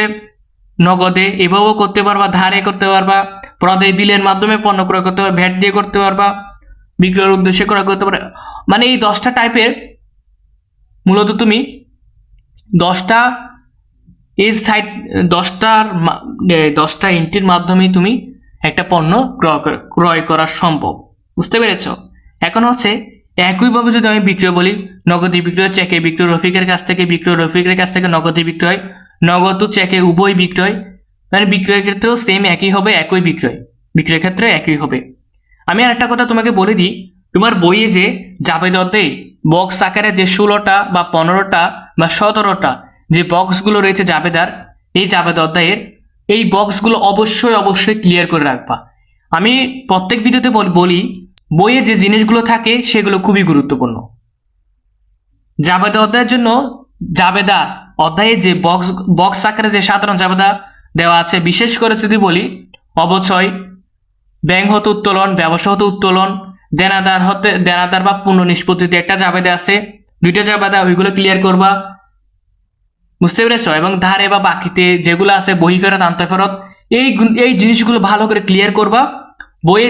S1: নগদে, এভাবেও করতে পারবা, ধারে করতে পারবা, প্রদেয় বিলের মাধ্যমে পণ্য ক্রয় করতে পারবা, ভ্যাট দিয়ে করতে পারবা, বিক্রয়ের উদ্দেশ্যে ক্রয় করতে পারবা। মানে এই 10টা টাইপের মূলত তুমি 10টা এন্ট্রির মাধ্যমে তুমি একটা পণ্য ক্রয় করা সম্ভব। বুঝতে পেরেছ? এখন হচ্ছে একইভাবে যদি আমি বিক্রয় বলি, নগদে বিক্রয়, চেকে বিক্রয়, রফিকের কাছ থেকে বিক্রয়, রফিকের কাছ থেকে নগদে বিক্রয়, নগদ ও চেকে উভয় বিক্রয়, মানে বিক্রয়ের ক্ষেত্রেও সেম একই হবে, একই বিক্রয়ের ক্ষেত্রে একই হবে। আমি আর একটা কথা তোমাকে বলে দিই, তোমার বইয়ে যে জাবেদ অধ্যায়ে বক্স আকারে যে 16টা বা 15টা বা 17টা যে বক্সগুলো রয়েছে জাবেদার, এই জাবেদ অধ্যায়ের এই বক্সগুলো অবশ্যই ক্লিয়ার করে রাখবা। আমি প্রত্যেক ভিডিওতে বলি বইয়ে যে জিনিসগুলো থাকে সেগুলো খুবই গুরুত্বপূর্ণ। জাবেদ অধ্যায়ের জন্য জাবেদা অধ্যায়ে যে বক্স আকারে যে সাধারণ জাবেদা দেওয়া আছে, বিশেষ করে যদি বলি অবচয়, ব্যাংক হতে উত্তোলন, ব্যবসা হতে উত্তোলন, দেনাদার বা পূর্ণ নিষ্পত্তিতে একটা জাবেদা আছে, 2টা জাবেদা, ওইগুলো ক্লিয়ার করবা। বুঝতে পেরেছ? এবং ধারে বা বাকিতে যেগুলো আছে, বহি ফেরত, আন্তঃফেরত, এই জিনিসগুলো ভালো করে ক্লিয়ার করবা। বইয়ে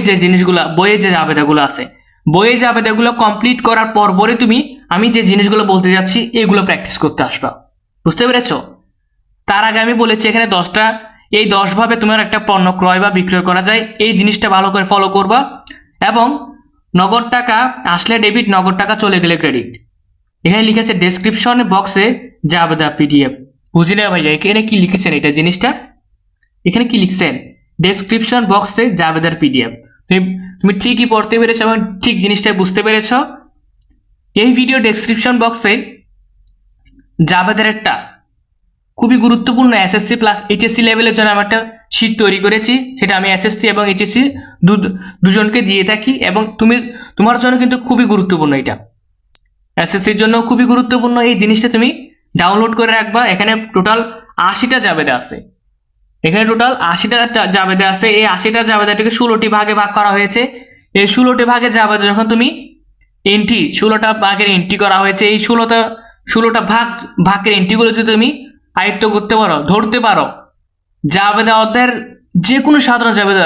S1: যে জাবেদাগুলো আছে, বইয়ে জাবেদাগুলো কমপ্লিট করার পরে তুমি আমি যে জিনিসগুলো বলতে যাচ্ছি এগুলো প্র্যাকটিস করতে আসবা। বুঝতে পেরেছ? তার আগে আমি বলেছি এখানে 10 ভাবে তোমার একটা পণ্য ক্রয় বা বিক্রয় করা যায়, এই জিনিসটা ভালো করে ফলো করবা। এবং নগদ টাকা আসলে ডেবিট, নগদ টাকা চলে গেলে ক্রেডিট। এখানে লিখেছে ডেসক্রিপশন বক্সে জাবেদা পিডিএফ। বুঝলে ভাইয়া এখানে কি লিখেছেন? এটা জিনিসটা এখানে কি লিখছেন? ডেসক্রিপশন বক্সে জাবেদার পিডিএফ। তুমি ঠিকই পড়তে পেরেছো এবং ঠিক জিনিসটা বুঝতে পেরেছ। এই ভিডিও ডেসক্রিপশন বক্সে জাবেদার একটা খুবই গুরুত্বপূর্ণ এসএসসি প্লাস এইচএসসি লেভেলের জন্য আমি একটা শীট তৈরি করেছি, সেটা আমি এসএসসি এবং এইচএসসি দুজনকে দিয়ে থাকি। এবং তোমার জন্য কিন্তু খুবই গুরুত্বপূর্ণ, এটা এসএসসির জন্য খুবই গুরুত্বপূর্ণ। এই জিনিসটা তুমি ডাউনলোড করে রাখবা। এখানে টোটাল 80টা জাবেদা আছে। এই 80টা জাবেদা আছে। এই 80টা জাবেদাটাকে 16টি ভাগে ভাগ করা হয়েছে। এই 16টি ভাগে জাবেদা যখন তুমি 16টা ভাগের এন্ট্রি করা হয়েছে, এই 16টা ভাগের এন্ট্রিগুলো যদি তুমি আয়ত্ত করতে পারো, ধরতে পারো, জাবেদা অধ্যায়ের যে কোনো সাধারণ জাবেদা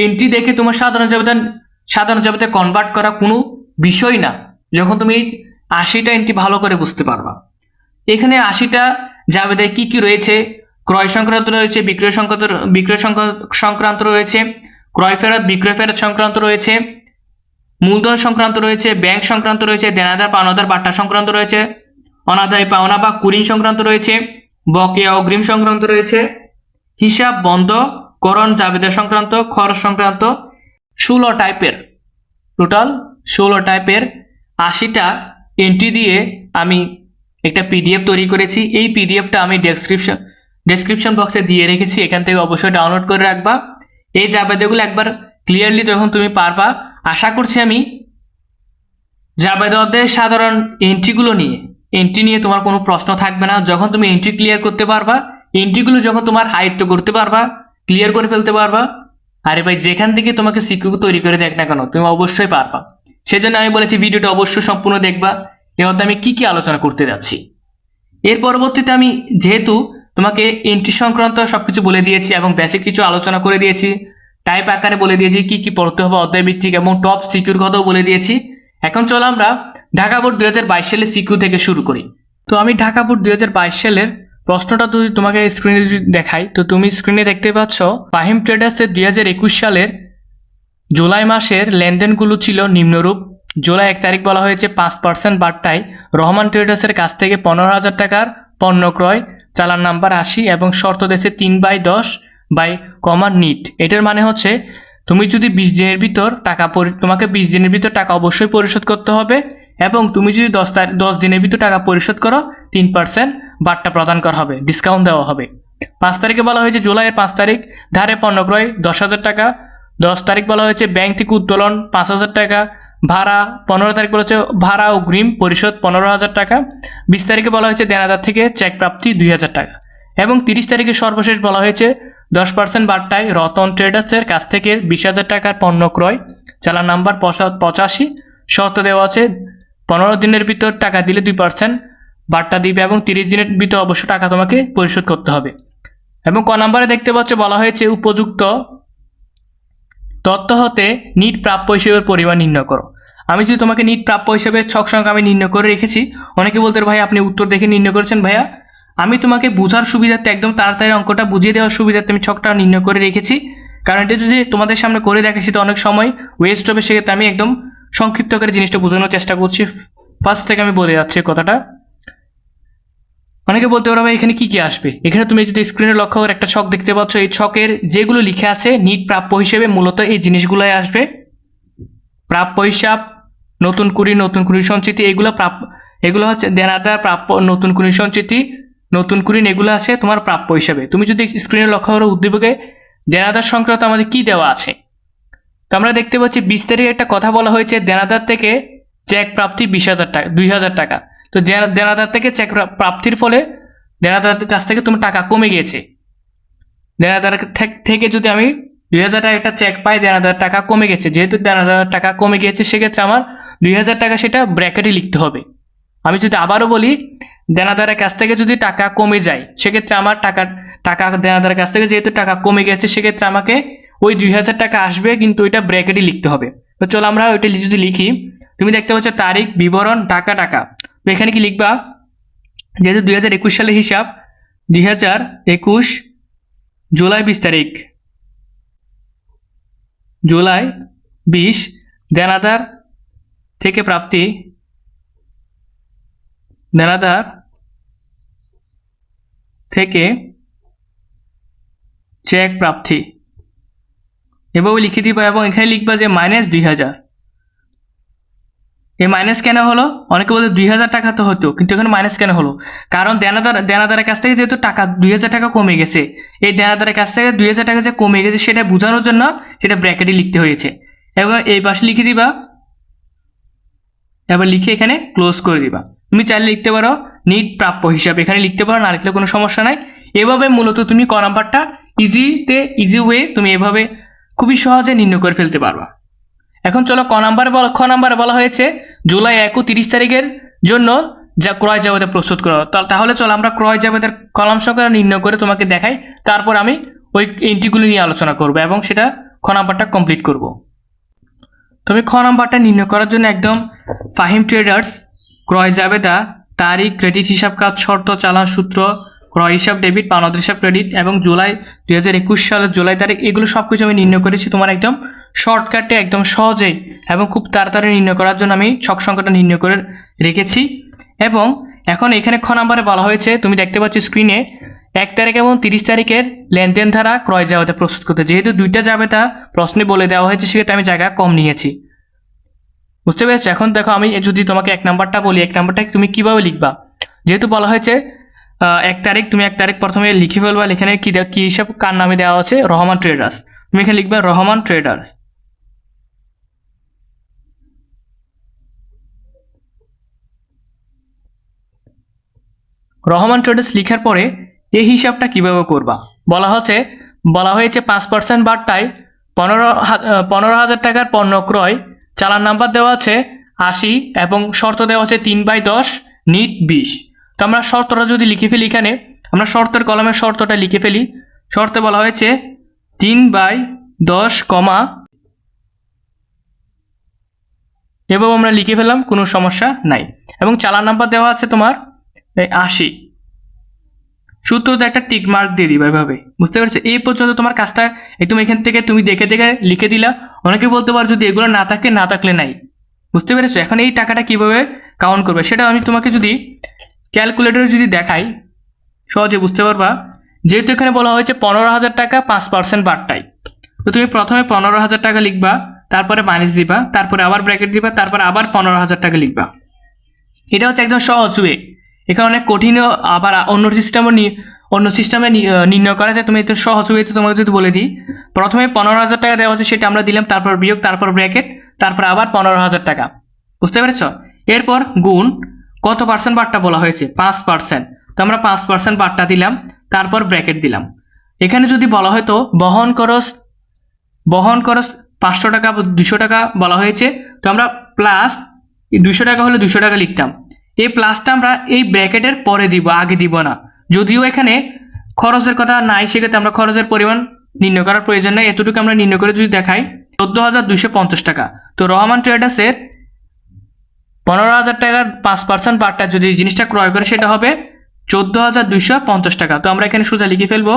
S1: এন্ট্রি দেখে তোমার সাধারণ জাবেদা কনভার্ট করা কোনো বিষয় না, যখন তুমি এই 80টা এন্ট্রি ভালো করে বুঝতে পারবা। এখানে 80টা জাবেদায় কি কি রয়েছে? ক্রয় সংক্রান্ত রয়েছে, বিক্রয় সংক্রান্ত রয়েছে, ক্রয় ফেরত, বিক্রয় ফেরত সংক্রান্ত রয়েছে, মূলধন সংক্রান্ত রয়েছে, ব্যাংক সংক্রান্ত রয়েছে, দেনাদার পাওনাদার বাট্টা সংক্রান্ত রয়েছে, অনাদায় পাওনা বা কুরিন সংক্রান্ত রয়েছে, বকেয়া অগ্রিম সংক্রান্ত রয়েছে, হিসাব বন্ধ করণ জাবেদা সংক্রান্ত, খরচ সংক্রান্ত। 16 টাইপের 80টা এন্ট্রি দিয়ে আমি একটা পিডিএফ তৈরি করেছি। এই পিডিএফটা আমি ডেসক্রিপশন বক্সে দিয়ে রেখেছি, এখান থেকে অবশ্যই ডাউনলোড করে রাখবা। এই জাবেদাগুলো একবার ক্লিয়ারলি তখন তুমি পারবা। আশা করছি আমি জাবেদা অধ্যায়ের সাধারণ এন্ট্রি নিয়ে তোমার কোনো প্রশ্ন থাকবে না। যখন তুমি এন্ট্রি ক্লিয়ার করতে পারবা, এন্ট্রিগুলো যখন তোমার আয়ত্ত করতে পারবা, ক্লিয়ার করে ফেলতে পারবা, আরে ভাই যেখান থেকে তোমাকে সিকিউ তৈরি করে দেখ না কেন, তুমি অবশ্যই পারবা। সেজন্য আমি বলেছি ভিডিওটা অবশ্যই সম্পূর্ণ দেখবা। এর মধ্যে আমি কি আলোচনা করতে যাচ্ছি। এর পরবর্তীতে আমি যেহেতু তোমাকে এন্ট্রি সংক্রান্ত সবকিছু বলে দিয়েছি এবং বেসিক কিছু আলোচনা করে দিয়েছি, টাইপ আকারে বলে দিয়েছি কি পড়তে হবে অধ্যায় ভিত্তিক, এবং টপ সিকিউর কথাও বলে দিয়েছি। এখন চলো আমরা ঢাকা বোর্ড 2022 সালের সিকিউ থেকে শুরু করি। তো আমি ঢাকা বোর্ড 2022 সালের প্রশ্নটা যদি তোমাকে স্ক্রিনে দেখাই, তো তুমি স্ক্রিনে দেখতে পাচ্ছ ফাহিম ট্রেডার্সের 2021 সালের জুলাই মাসের লেনদেনগুলো ছিল নিম্নরূপ। জুলাই 1 তারিখ বলা হয়েছে 5% বাট্টায় রহমান ট্রেডার্সের কাছ থেকে 15,000 টাকার পণ্য ক্রয়, চালান নাম্বার 80 এবং শর্ত দেশে 3/10 বাই কমা নিট। এটার মানে হচ্ছে তুমি যদি 20 দিনের ভিতর তোমাকে 20 দিনের ভিতর টাকা অবশ্যই পরিশোধ করতে হবে, এবং তুমি যদি 10 দিনের ভিতর টাকা পরিশোধ করো 3% বাট্টা প্রদান করা হবে, ডিসকাউন্ট দেওয়া হবে। 5 তারিখে বলা হয়েছে জুলাইয়ের 5 তারিখ ধারে পণ্য ক্রয় 10,000 টাকা। 10 তারিখ বলা হয়েছে ব্যাংক থেকে উত্তোলন 5,000 টাকা। ভাড়া 15 তারিখ বলা হয়েছে ভাড়া অগ্রিম পরিশোধ 15,000 টাকা। 20 তারিখে বলা হয়েছে দেনাদার থেকে চেক প্রাপ্তি 2,000 টাকা। এবং 30 তারিখে সর্বশেষ বলা হয়েছে 10% বার্তায় রতন ট্রেডার্সের কাছ থেকে 20,000 টাকার পণ্য ক্রয়, চালান নাম্বার 85। শর্ত দেওয়া আছে 15 দিনের ভিতর টাকা দিলে 2% বার্তা দিবে এবং 30 দিনের ভিতর অবশ্য টাকা তোমাকে পরিশোধ করতে হবে। এবং ক নাম্বারে দেখতে পাচ্ছ বলা হয়েছে উপযুক্ত তথ্য হতে নিট প্রাপ্য হিসেবে পরিমাণ নির্ণয় করো। আমি যদি তোমাকে নিট প্রাপ্য হিসেবে ছক সংখ্যা আমি নির্ণয় করে রেখেছি, অনেকে বলতে ভাই আপনি উত্তর দেখে নির্ণয় করেছেন। ভাইয়া আমি তোমাকে বোঝার সুবিধার্থে একদম তাড়াতাড়ি অঙ্কটা বুঝিয়ে দেওয়ার সুবিধার্থে আমি ছকটা নির্ণয় করে রেখেছি, কারণ এটা যদি তোমাদের সামনে করে দেখে সেটা অনেক সময় ওয়েস্ট হবে। সেক্ষেত্রে আমি একদম সংক্ষিপ্ত করে জিনিসটা বোঝানোর চেষ্টা করছি। ফার্স্ট থেকে আমি বলে যাচ্ছি কথাটা। অনেকে বলতে পারো ভাই এখানে কি কি আসবে। এখানে তুমি যদি স্ক্রিনে লক্ষ্য করে একটা ছক দেখতে পাচ্ছ, এই ছকের যেগুলো লিখে আছে নিট প্রাপ্য হিসেবে মূলত এই জিনিসগুলোই আসবে। প্রাপ্য হিসাব, নতুন কুড়ি সঞ্চিতি, এগুলো হচ্ছে দেনাদার প্রাপ্য, নতুন কুড়ি সঞ্চিতি, নতুন কুড়ি এগুলো আছে তোমার প্রাপ্য হিসাবে। তুমি যদি স্ক্রিনে লক্ষ্য করো উদ্দীপকে দেনাদার সংক্রান্ত আমাদের কি দেওয়া আছে, তো আমরা দেখতে পাচ্ছি 20 তারিখে একটা কথা বলা হয়েছে দেনাদার থেকে চেক প্রাপ্তি 20,000 টাকা 2,000 টাকা। তো দেনাদার থেকে চেক প্রাপ্তির ফলে দেনাদারের কাছ থেকে তোমার টাকা কমে গিয়েছে। দেনাদার থেকে যদি আমি 2,000 টাকা একটা চেক পাই, দেনাদার টাকা কমে গেছে। যেহেতু দেনাদার টাকা কমে গিয়েছে সেক্ষেত্রে আমার 2,000 টাকা সেটা ব্র্যাকেটে লিখতে হবে। আমি যদি আবারও বলি দেনাদারের কাছ থেকে যদি টাকা কমে যায় সেক্ষেত্রে আমার টাকা দেনাদারের কাছ থেকে যেহেতু টাকা কমে গেছে সেক্ষেত্রে আমাকে ওই 2,000 টাকা আসবে, কিন্তু ওইটা ব্র্যাকেটে লিখতে হবে। তো চলো আমরা ওইটা যদি লিখি, তুমি দেখতে পাচ্ছ তারিখ বিবরণ টাকা। তো এখানে কি লিখবা, যেহেতু 2021 সালের হিসাব 2021 জুলাই 20 তারিখ, জুলাই 20 দেনাদার থেকে প্রাপ্তি, দেনাদার থেকে চেক প্রাপ্তি এভাবে লিখে দিবা। এবং এখানে লিখবা যে -2,000। এই মাইনাস কেন হলো, অনেকে বলে 2,000 টাকা তো হতো, কিন্তু এখানে মাইনাস কেন হলো, কারণ দেনাদারের কাছ থেকে যেহেতু টাকা 2,000 টাকা কমে গেছে, এই দেনাদারের কাছ থেকে 2,000 টাকা যে কমে গেছে সেটা বোঝানোর জন্য সেটা ব্র্যাকেটে লিখতে হয়েছে। এবং এই পাশে লিখে দিবা, এবার লিখে এখানে ক্লোজ করে দিবা। তুমি চাইলে লিখতে পারো নিট প্রাপ্য হিসাব, এখানে লিখতে পারো, না লিখলে কোনো সমস্যা নাই। এভাবে মূলত তুমি ক নাম্বারটা ইজি ওয়ে তুমি এভাবে খুবই সহজে নির্ণয় করে ফেলতে পারবা। এখন চলো খ নাম্বারে বলা হয়েছে জুলাই 1 ও 30 তারিখের জন্য যা ক্রয় জাবেদা প্রস্তুত করো। তাহলে চলো আমরা ক্রয় জাবেদার কলাম সংখ্যা নির্ণয় করে তোমাকে দেখাই, তারপর আমি ওই এন্ট্রিগুলো নিয়ে আলোচনা করব এবং সেটা খ নাম্বারটা কমপ্লিট করব। তবে খ নাম্বারটা নির্ণয় করার জন্য একদম ফাহিম ট্রেডার্স ক্রয় জাবেদা, তারিখ, ক্রেডিট হিসাব কাজ, শর্ত, চালান সূত্র, ক্রয় হিসাব ডেবিট, পাওনাদার হিসাব ক্রেডিট এবং জুলাই 2021 সালের জুলাই তারিখ, এগুলো সব কিছু আমি নির্ণয় করেছি তোমার একদম শর্টকাটে, একদম সহজেই এবং খুব তাড়াতাড়ি নির্ণয় করার জন্য আমি ছক সংখ্যাটা নির্ণয় করে রেখেছি। এবং এখন এখানে খ নাম্বারে বলা হয়েছে, তুমি দেখতে পাচ্ছ স্ক্রিনে 1 তারিখ এবং 30 তারিখের লেনদেন ধারা ক্রয় জাবেদা প্রস্তুত করতে। যেহেতু দুইটা জাবেদা প্রশ্নে বলে দেওয়া হয়েছে সেক্ষেত্রে আমি জায়গা কম নিয়েছি, বুঝতে পেরেছো। এখন দেখো আমি যদি তোমাকে 1 নাম্বারটা বলি, 1 নাম্বারটা তুমি কিভাবে লিখবা, যেহেতু বলা হয়েছে 1 তারিখ, তুমি 1 তারিখ প্রথমে লিখে ফেলবা। এখানে কি হিসাব কার নামে দেওয়া আছে, রহমান ট্রেডার্স, তুমি এখানে লিখবা রহমান ট্রেডার্স। রহমান ট্রেডার্স লিখার পরে এই হিসাবটা কিভাবে করবা, বলা হয়েছে 5% বার্তায় 15,000 টাকার পণ্য ক্রয়, চালান নাম্বার দেওয়া আছে 80 এবং শর্ত দেওয়া আছে 3/10 নিট 20। তো আমরা শর্তটা যদি লিখে ফেলি, এখানে আমরা শর্তের কলমের শর্তটা লিখে ফেলি। শর্তে বলা হয়েছে 3/10 কমা, এভাবে আমরা লিখে ফেললাম, কোনো সমস্যা নাই। এবং চালান নাম্বার দেওয়া আছে তোমার 80, সূত্রতে একটা টিক মার্ক দিয়ে দিবা এভাবে, বুঝতে পেরেছো। এই পর্যন্ত তোমার কাজটা একদম এখান থেকে তুমি দেখে লিখে দিলা। অনেকে বলতে পারো যদি এগুলো না থাকলে নাই, বুঝতে পেরেছো। এখন এই টাকাটা কিভাবে কাউন্ট করবে সেটা আমি তোমাকে যদি ক্যালকুলেটরে যদি দেখাই সহজে বুঝতে পারবা। যেহেতু এখানে বলা হয়েছে 15,000 টাকা 5% বার্তায়, তো তুমি প্রথমে 15,000 টাকা লিখবা, তারপরে মাইনাস দিবা, তারপরে আবার ব্র্যাকেট দিবা, তারপরে আবার 15,000 টাকা লিখবা। এটা হচ্ছে একদম সহজ ওয়ে। এখানে অনেক কঠিনও আবার অন্য অন্য সিস্টেমে নির্ণয় করা যায়। তুমি একটু সহজ হইতে তোমাকে যদি বলে দিই, প্রথমে 15,000 টাকা দেওয়া হচ্ছে, সেটা আমরা দিলাম, তারপর বিয়োগ, তারপর ব্র্যাকেট, তারপর আবার 15,000 টাকা। বুঝতে পেরেছ? এরপর গুণ কত পার্সেন্ট বারটা বলা হয়েছে, 5%, তো আমরা 5% বারটা দিলাম, তারপর ব্র্যাকেট দিলাম। এখানে যদি বলা হয়তো বহন খরচ 500 টাকা বা 200 টাকা বলা হয়েছে, তো আমরা প্লাস 200 টাকা হলে 200 টাকা লিখতাম। এই প্লাসটা আমরা এই ব্র্যাকেটের পরে দিব, আগে দিব না। যদিও এখানে খরচের কথা নাই, সেক্ষেত্রে আমরা খরচের পরিমাণ নির্ণয় করার প্রয়োজন নেই। এতটুকু আমরা নির্ণয় করে যদি দেখাই 14,250 টাকা, তো রহমান ট্রেডার্সের 15,000 টাকার 5% বারটা যদি জিনিসটা ক্রয় করে, সেটা হবে 14,250 টাকা। তো আমরা এখানে সোজা লিখে ফেলবো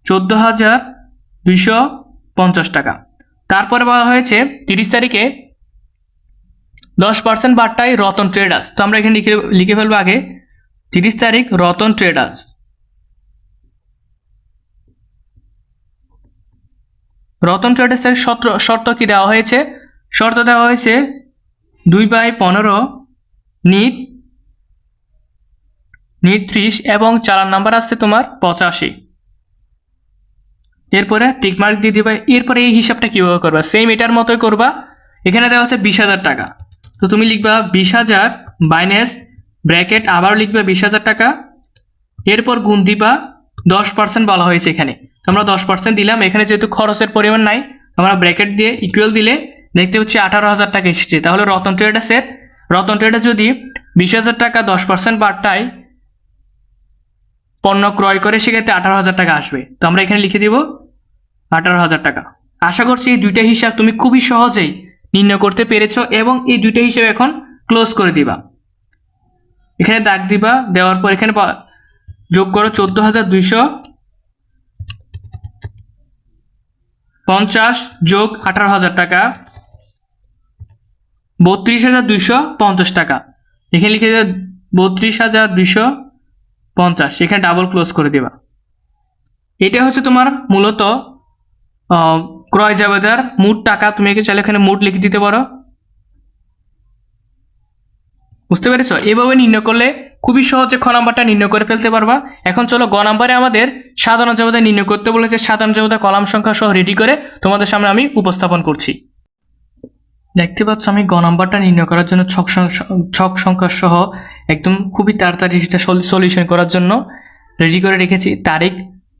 S1: 14,250 টাকা। তারপরে বলা হয়েছে 30 তারিখে 10% বারটাই রতন ট্রেডার্স, তো আমরা এখানে লিখে ফেলবো আগে 30 তারিখ রতন ট্রেডার্স। রতন ট্রেডার্সের শর্ত কি দেওয়া হয়েছে? শর্ত দেওয়া হয়েছে 2/15 নিট 30 এবং চালান নাম্বার আছে তোমার 85। এরপরে টিকমার্ক দিয়ে দিবা। এরপরে এই হিসাবটা কীভাবে করবা? সেম এটার মতোই করবা। এখানে দেওয়া আছে 20,000 টাকা, তো তুমি লিখবা 20,000 মাইনাস ব্র্যাকেট, আবার লিখবা 20,000 টাকা, এরপর গুণ দিবা 10% বলা হয়েছে এখানে, আমরা 10% দিলাম। এখানে যেহেতু খরচের পরিমাণ নাই, আমরা ব্র্যাকেট দিয়ে ইকুয়াল দিলে দেখতে হচ্ছে 18,000 টাকা এসেছে। তাহলে রতন ট্রেডার্স যদি 20,000 টাকা 10% বারটায় পণ্য ক্রয় করে, সেক্ষেত্রে 18,000 টাকা আসবে। তো আমরা এখানে লিখে দিব 18,000 টাকা। আশা করছি এই দুইটা হিসাব তুমি খুবই সহজেই নির্ণয় করতে পেরেছো, এবং এই দুইটা হিসাব এখন ক্লোজ করে দিবা। এখানে দাগ দিবা, দেওয়ার পর এখানে যোগ করো 14,250 যোগ 18,000 টাকা 32,250 টাকা। এখানে লিখে দেওয়া 32,250, এখানে ডাবল ক্লোজ করে দেবা। এটা হচ্ছে তোমার মূলত ক্রয় জাবেদার মোট টাকা। তুমি চাইলে এখানে মোট লিখে দিতে পারো। বুঝতে পেরেছ? এভাবে নির্ণয় করলে খুবই সহজে খ নাম্বারটা নির্ণয় করে ফেলতে পারবা। এখন চলো গ নাম্বারে আমাদের সাধারণ জাবেদা নির্ণয় করতে বলেছে। সাধারণ জাবেদা কলাম সংখ্যা সহ রেডি করে তোমাদের সামনে আমি উপস্থাপন করছি। দেখতে পাচ্ছ আমি গ নাম্বারটা নির্ণয় করার জন্য ছক সংখ্যা সহ একদম খুবই তাড়াতাড়ি সেটা সলিউশন করার জন্য রেডি করে রেখেছি। তারিখ,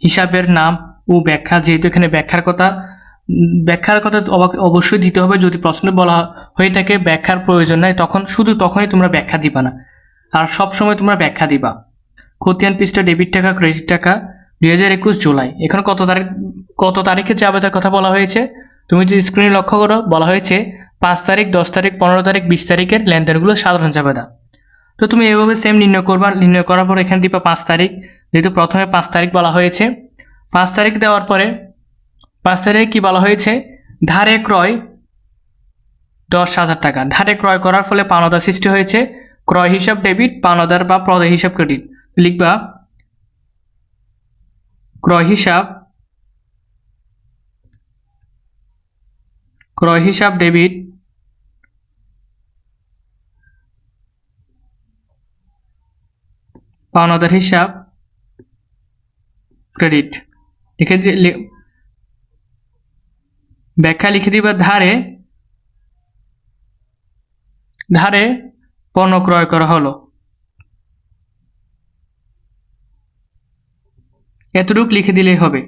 S1: হিসাবের নাম ও ব্যাখ্যা, যেহেতু এখানে ব্যাখ্যার কথা অবশ্যই দিতে হবে। যদি প্রশ্নে বলা হয়ে থাকে ব্যাখ্যার প্রয়োজন নাই, তখনই তোমরা ব্যাখ্যা দিবা না, আর সবসময় তোমরা ব্যাখ্যা দিবা। খতিয়ান পৃষ্ঠা ডেবিট টাকা, ক্রেডিট টাকা 2021 জুলাই। এখানে কত তারিখে জাবেদার কথা বলা হয়েছে? তুমি যদি স্ক্রিনে লক্ষ্য করো, বলা হয়েছে 5 তারিখ, 10 তারিখ, 15 তারিখ, 20 তারিখের লেনদেনগুলো সাধারণ জাবেদা। তো তুমি এভাবে সেম নির্ণয় করবা। নির্ণয় করার পর এখানে দিবা 5 তারিখ, যেহেতু প্রথমে 5 তারিখ বলা হয়েছে। 5 তারিখ দেওয়ার পরে 5 তারিখে কি বলা হয়েছে? ধারে ক্রয় 10,000 টাকা। ধারে ক্রয় করার ফলে পাওনাদার সৃষ্টি হয়েছে। ক্রয় হিসাব ডেবিট, পাওনাদার বা প্রদেয় হিসাব ক্রেডিট। লিখবা ক্রয় হিসাব ডেবিট, পাওনাদার হিসাব ক্রেডিট। ব্যাখ্যা লিখে দিবা ধারে পণ্য ক্রয় করা হলো, এতটুকু লিখে দিলেই হবে।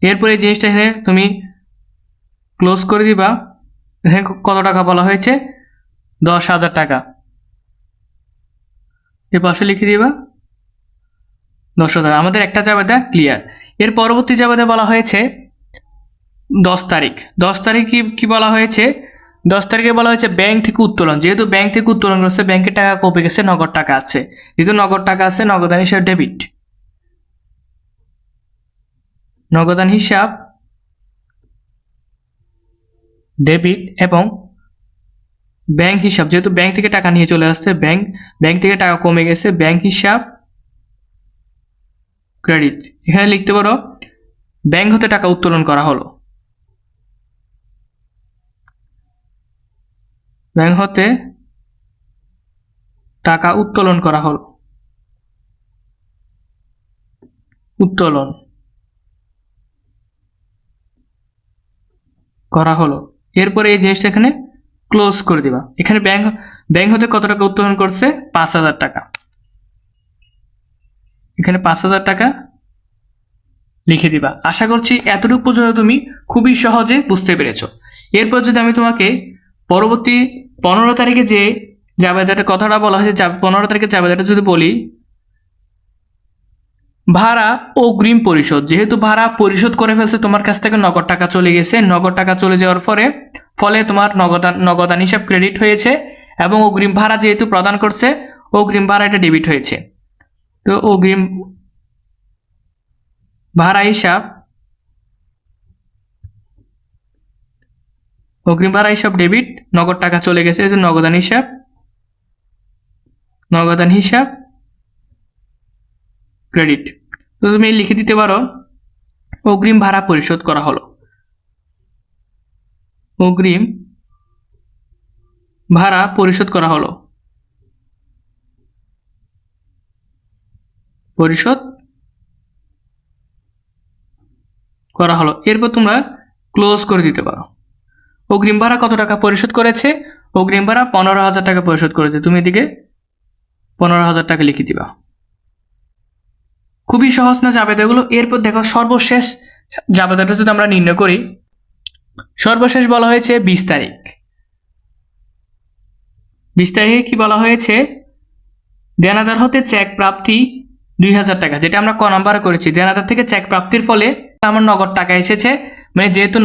S1: এরপরে এই জিনিসটা এখানে তুমি ক্লোজ করে দিবা। এখানে কত টাকা বলা হয়েছে? 10,000 টাকা। এর পাশে লিখে দিবা 10,000। আমাদের একটা জাবেদা ক্লিয়ার। এর পরবর্তী জাবেদা বলা হয়েছে 10 তারিখ। 10 তারিখ কি বলা হয়েছে? 10 তারিখে বলা হয়েছে ব্যাংক থেকে উত্তোলন। যেহেতু ব্যাংক থেকে উত্তোলন করছে, ব্যাংকের টাকা কমে গেছে, নগদ টাকা আছে। যেহেতু নগদ টাকা আছে, নগদান হিসাব ডেবিট, নগদান হিসাব ডেবিট, এবং ব্যাংক হিসাব, যেহেতু ব্যাংক থেকে টাকা নিয়ে চলে আসছে, ব্যাংক থেকে টাকা কমে গেছে, ব্যাংক হিসাব ক্রেডিট। এখানে লিখতে পারো ব্যাংক হতে টাকা উত্তোলন করা হলো, ব্যাংক হতে টাকা উত্তোলন করা হলো। উত্তোলন করা হলো। এরপরে এই জিনিসটা এখানে ক্লোজ করে দিবা। এখানে ব্যাংক হতে কত টাকা উত্তোলন করছে? 5,000 টাকা। এখানে 5,000 টাকা লিখে দিবা। আশা করছি এতটুকু পর্যন্ত তুমি খুবই সহজে বুঝতে পেরেছো। এরপর যদি আমি তোমাকে পরবর্তী 15 তারিখে যে জাবেদার কথাটা বলা হয়েছে, 15 তারিখে জাবেদাটা যদি বলি, ভাড়া অগ্রিম পরিশোধ। যেহেতু ভাড়া পরিশোধ করে ফেলছে, তোমার কাছ থেকে নগদ টাকা চলে গেছে। নগদ টাকা চলে যাওয়ার ফলে তোমার নগদান হিসাব ক্রেডিট হয়েছে এবং অগ্রিম ভাড়া যেহেতু প্রদান করছে, অগ্রিম ভাড়া এটা ডেবিট হয়েছে। তো অগ্রিম ভাড়া হিসাব ডেবিট, নগদ টাকা চলে গেছে, নগদান হিসাব ক্রেডিট। তো তুমি লিখে দিতে পারো অগ্রিম ভাড়া পরিশোধ করা হলো। অগ্রিম ভাড়া পরিশোধ করা হলো। এরপর তোমরা ক্লোজ করে দিতে পারো। অগ্রিম ভাড়া কত টাকা পরিশোধ করেছে? অগ্রিম ভাড়া 15,000 টাকা পরিশোধ করেছে। তুমি এদিকে 15,000 টাকা লিখে দিবা। খুবই সহজ না জাবেদাগুলো? এরপর দেখো সর্বশেষ জাবেদাটা যদি আমরা নির্ণয় করি, সর্বশেষ বলা হয়েছে 20 তারিখ। 20 তারিখে কি বলা হয়েছে? দেনাদার হতে চেক প্রাপ্তি 2,000 টাকা, যেটা আমরা ক নাম্বারে করেছি। দেনাদার থেকে চেক প্রাপ্তির ফলে আমার নগদ টাকা এসেছে, মানে যেহেতু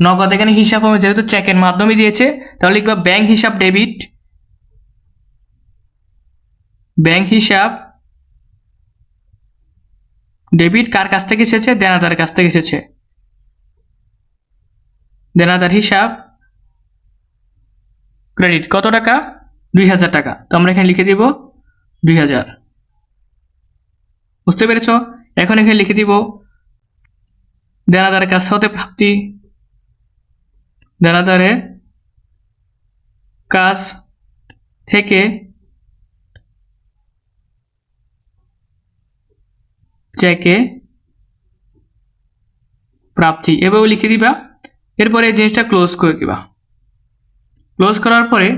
S1: নগদ এখানে হিসাব হবে, যেহেতু চেকের মাধ্যমে দিয়েছে, তাহলে লিখবা ব্যাংক হিসাব ডেবিট। ব্যাংক হিসাব ডেবিট কার কাছ থেকে এসেছে? দেনাদারের কাছ থেকে এসেছে। দেনাদার হিসাব ক্রেডিট কত টাকা? 2,000 টাকা। তো আমরা এখানে লিখে দিব 2,000। বুঝতে পেরেছ? এখন এখানে লিখে দিব দেনাদারের কাছ হতে প্রাপ্তি, দেনাদারের কাছ থেকে চেকে প্রাপ্তি, এভাবে লিখে দিবা। এরপরে এই জিনিসটা ক্লোজ করে দিবা। ক্লোজ করার পরে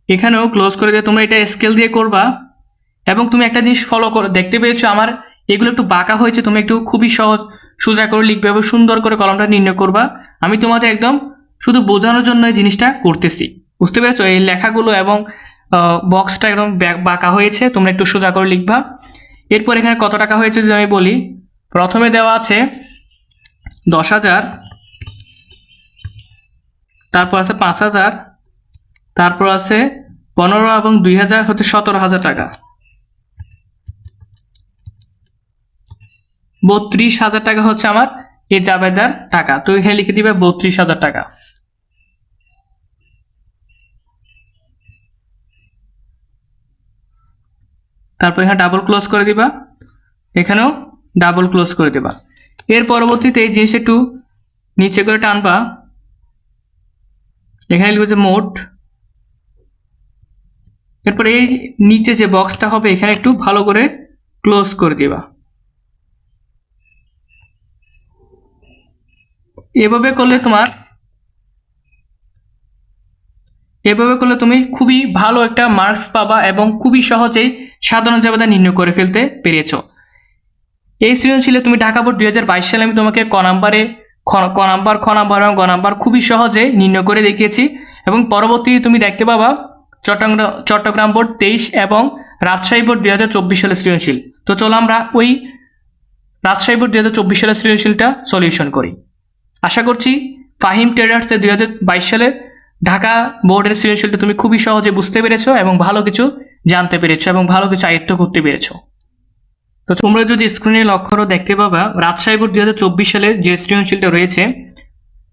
S1: এখানেও ক্লোজ করে দিয়ে তোমরা এটা স্কেল দিয়ে করবা। এবং তুমি একটা জিনিস ফলো করে দেখতে পেয়েছো, আমার এগুলো একটু বাঁকা হয়েছে, তুমি একটু খুবই সহজ সোজা করে লিখবে এবং সুন্দর করে কলমটা নির্ণয় করবা। আমি তোমাদের একদম শুধু বোঝানোর জন্য এই জিনিসটা করতেছি। বুঝতে পেরেছো? এই লেখাগুলো এবং বক্সটা একদম বাঁকা হয়েছে, তোমরা একটু সোজা করে লিখবা। এরপর এখানে কত টাকা হয়েছে যদি আমি বলি, প্রথমে দেওয়া আছে 10,000, তারপর আছে 5,000, তারপর আছে 15 এবং 2,000 হতে 17,000 টাকা। 32,000 টাকা হচ্ছে আমার এই জাবেদার টাকা। তো এখানে লিখে দিবে 32,000 টাকা। তারপর এখানে ডাবল ক্লোজ করে দিবা, এখানেও ডাবল ক্লোজ করে দিবা। এর পরবর্তীতে এই জিনিস একটু নিচে করে টানবা, এখানে লিখবে যে মোট। এরপরে এই নিচে যে বক্সটা হবে এখানে একটু ভালো করে ক্লোজ করে দিবা। এভাবে করলে তুমি খুবই ভালো একটা মার্কস পাবা এবং খুবই সহজেই সাধারণ জাবেদা নির্ণয় করে ফেলতে পেরেছো। এই সৃজনশীলে তুমি ঢাকা বোর্ড 2022 সালে আমি তোমাকে ক নাম্বার এবং গ নাম্বার খুবই সহজে নির্ণয় করে দেখিয়েছি। এবং পরবর্তীতে তুমি দেখতে পাবা চট্টগ্রাম বোর্ড 23 এবং রাজশাহী বোর্ড 2024 সালের সৃজনশীল। তো চলো আমরা ওই রাজশাহী বোর্ড 2024 সালের সৃজনশীলটা সলিউশন করি। আশা করছি ফাহিম ট্রেডার্সের 2022 সালের ঢাকা বোর্ডের সৃজনশীলটা তুমি খুবই সহজে বুঝতে পেরেছো এবং ভালো কিছু জানতে পেরেছো এবং ভালো কিছু আয়ত্ত করতে পেরেছো। তো তোমরা যদি স্ক্রিনে লক্ষ্য করো দেখতে পাবা রাজশাহী বোর্ড 2024 সালের যে সৃজনশীলটা রয়েছে,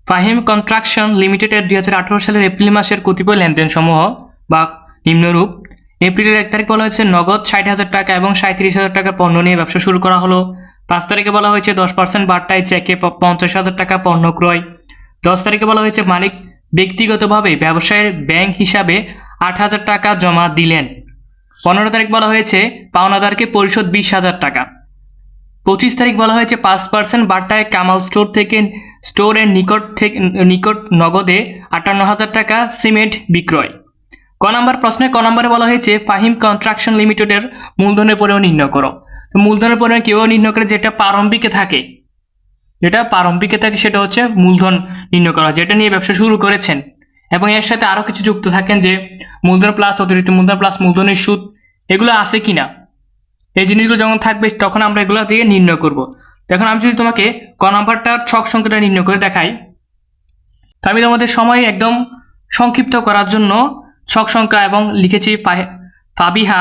S1: ফাহিম কনস্ট্রাকশন লিমিটেডের 2018 সালের এপ্রিল মাসের কতিপয় লেনদেন সমূহ বা নিম্নরূপ। এপ্রিলের 1 তারিখ বলা হয়েছে নগদ 60,000 টাকা এবং 37,000 টাকার পণ্য নিয়ে ব্যবসা শুরু করা হলো। 5 তারিখে বলা হয়েছে 10% বার্তায় চেকে 50,000 টাকা পণ্য ক্রয়। 10 তারিখে বলা হয়েছে মালিক ব্যক্তিগতভাবে ব্যবসায়ের ব্যাংক হিসাবে 8,000 টাকা জমা দিলেন। 15 তারিখ বলা হয়েছে পাওনাদারকে পরিশোধ 20,000 টাকা। 25 তারিখ বলা হয়েছে 5% বাটায় কামাল স্টোরের নিকট নগদে 58,000 টাকা সিমেন্ট বিক্রয়। ক নাম্বার প্রশ্নে ক নাম্বারে বলা হয়েছে ফাহিম কনস্ট্রাকশন লিমিটেডের মূলধনের পরিমাণ নির্ণয় করো। তো মূলধনের পরিমাণ কীভাবে নির্ণয় করে? যেটা প্রারম্ভিকে থাকে সেটা হচ্ছে মূলধন নির্ণয় করা, যেটা নিয়ে ব্যবসা শুরু করেছেন। এবং এর সাথে আরও কিছু যুক্ত থাকেন যে মূলধন প্লাস অতিরিক্ত মূলধন প্লাস মূলধনের সুদ, এগুলো আছে কিনা, এই জিনিসগুলো যখন থাকবে তখন আমরা এগুলো দিয়ে নির্ণয় করব। এখন আমি যদি তোমাকে ক নাম্বারটার ছক সংখ্যাটা নির্ণয় করে দেখাই, তো আমি তোমাদের সময় একদম সংক্ষিপ্ত করার জন্য ছক সংখ্যা এবং লিখেছি ফাবিহা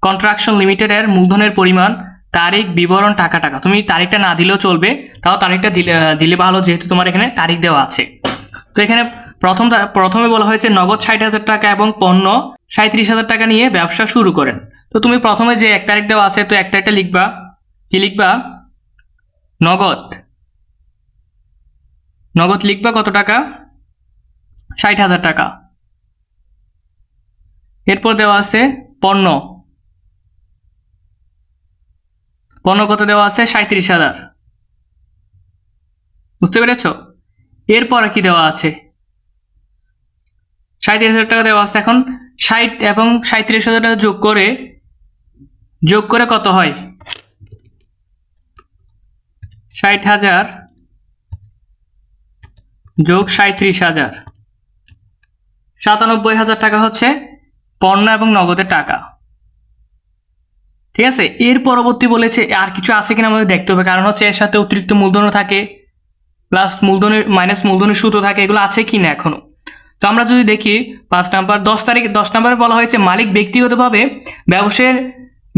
S1: কনস্ট্রাকশন লিমিটেডের মূলধনের পরিমাণ, তারিখ, বিবরণ, টাকা। তুমি তারিখটা না দিলেও চলবে, তাও তারিখটা দিলে ভালো, যেহেতু তোমার এখানে তারিখ দেওয়া আছে। তো এখানে প্রথমে বলা হয়েছে নগদ 60,000 টাকা এবং পণ্য 37,000 টাকা নিয়ে ব্যবসা শুরু করেন। তো তুমি প্রথমে যে 1 তারিখ দেওয়া আছে, তো 1 তারিখটা লিখবা, কি লিখবা? নগদ লিখবা কত টাকা? 60,000 টাকা। এরপর দেওয়া আছে পণ্য কত দেওয়া আছে? 37,000। বুঝতে পেরেছ? এরপর কি দেওয়া আছে? 37,000 টাকা দেওয়া আছে। এখন 60 এবং 37,000 টাকা যোগ করে কত হয়? 60,000 যোগ 37,000, 97,000 টাকা হচ্ছে পণ্য এবং নগদের টাকা। ঠিক আছে, এর পরবর্তী বলেছে আর কিছু আছে কিনা আমাদের দেখতে হবে, কারণ হচ্ছে এর সাথে অতিরিক্ত মূলধনও থাকে, প্লাস মূলধনের সুদও থাকে, এগুলো আছে কিনা এখনো। তো আমরা যদি দেখি 5 নাম্বার 10 নাম্বারে বলা হয়েছে মালিক ব্যক্তিগতভাবে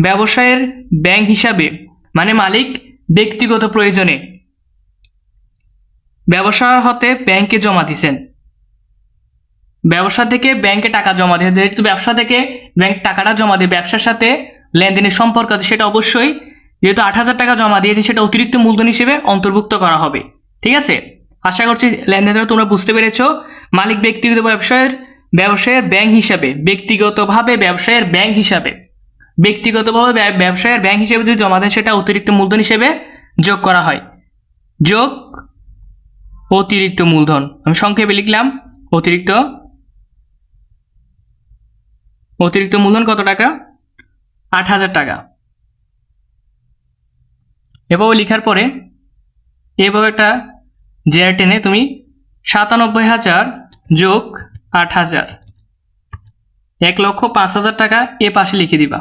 S1: ব্যবসায়ের ব্যাংক হিসাবে, মানে মালিক ব্যক্তিগত প্রয়োজনে ব্যবসার হতে ব্যাংকে জমা দিয়েছেন, ব্যবসা থেকে ব্যাংকে টাকা জমা দিয়ে, যেহেতু ব্যবসা থেকে ব্যাংক টাকাটা জমা দিয়ে ব্যবসার সাথে লেনদেনের সম্পর্ক আছে, সেটা অবশ্যই যেহেতু 8,000 টাকা জমা দিয়েছে সেটা অতিরিক্ত মূলধন হিসেবে অন্তর্ভুক্ত করা হবে। ঠিক আছে, আশা করছি লেনদেনটা তোমরা বুঝতে পেরেছো। মালিক ব্যক্তিগত ব্যবসায়ের ব্যাংক হিসাবে যদি জমা দেন, সেটা অতিরিক্ত মূলধন হিসেবে যোগ করা হয়। যোগ অতিরিক্ত মূলধন, আমি সংক্ষেপে লিখলাম অতিরিক্ত মূলধন কত টাকা? 8,000 টাকা। এভাবে লেখার পরে এভাবে একটা জের টেনে তুমি 97,000 যোগ 8,000, 1,05,000 টাকা এ পাশে লিখে দিবা।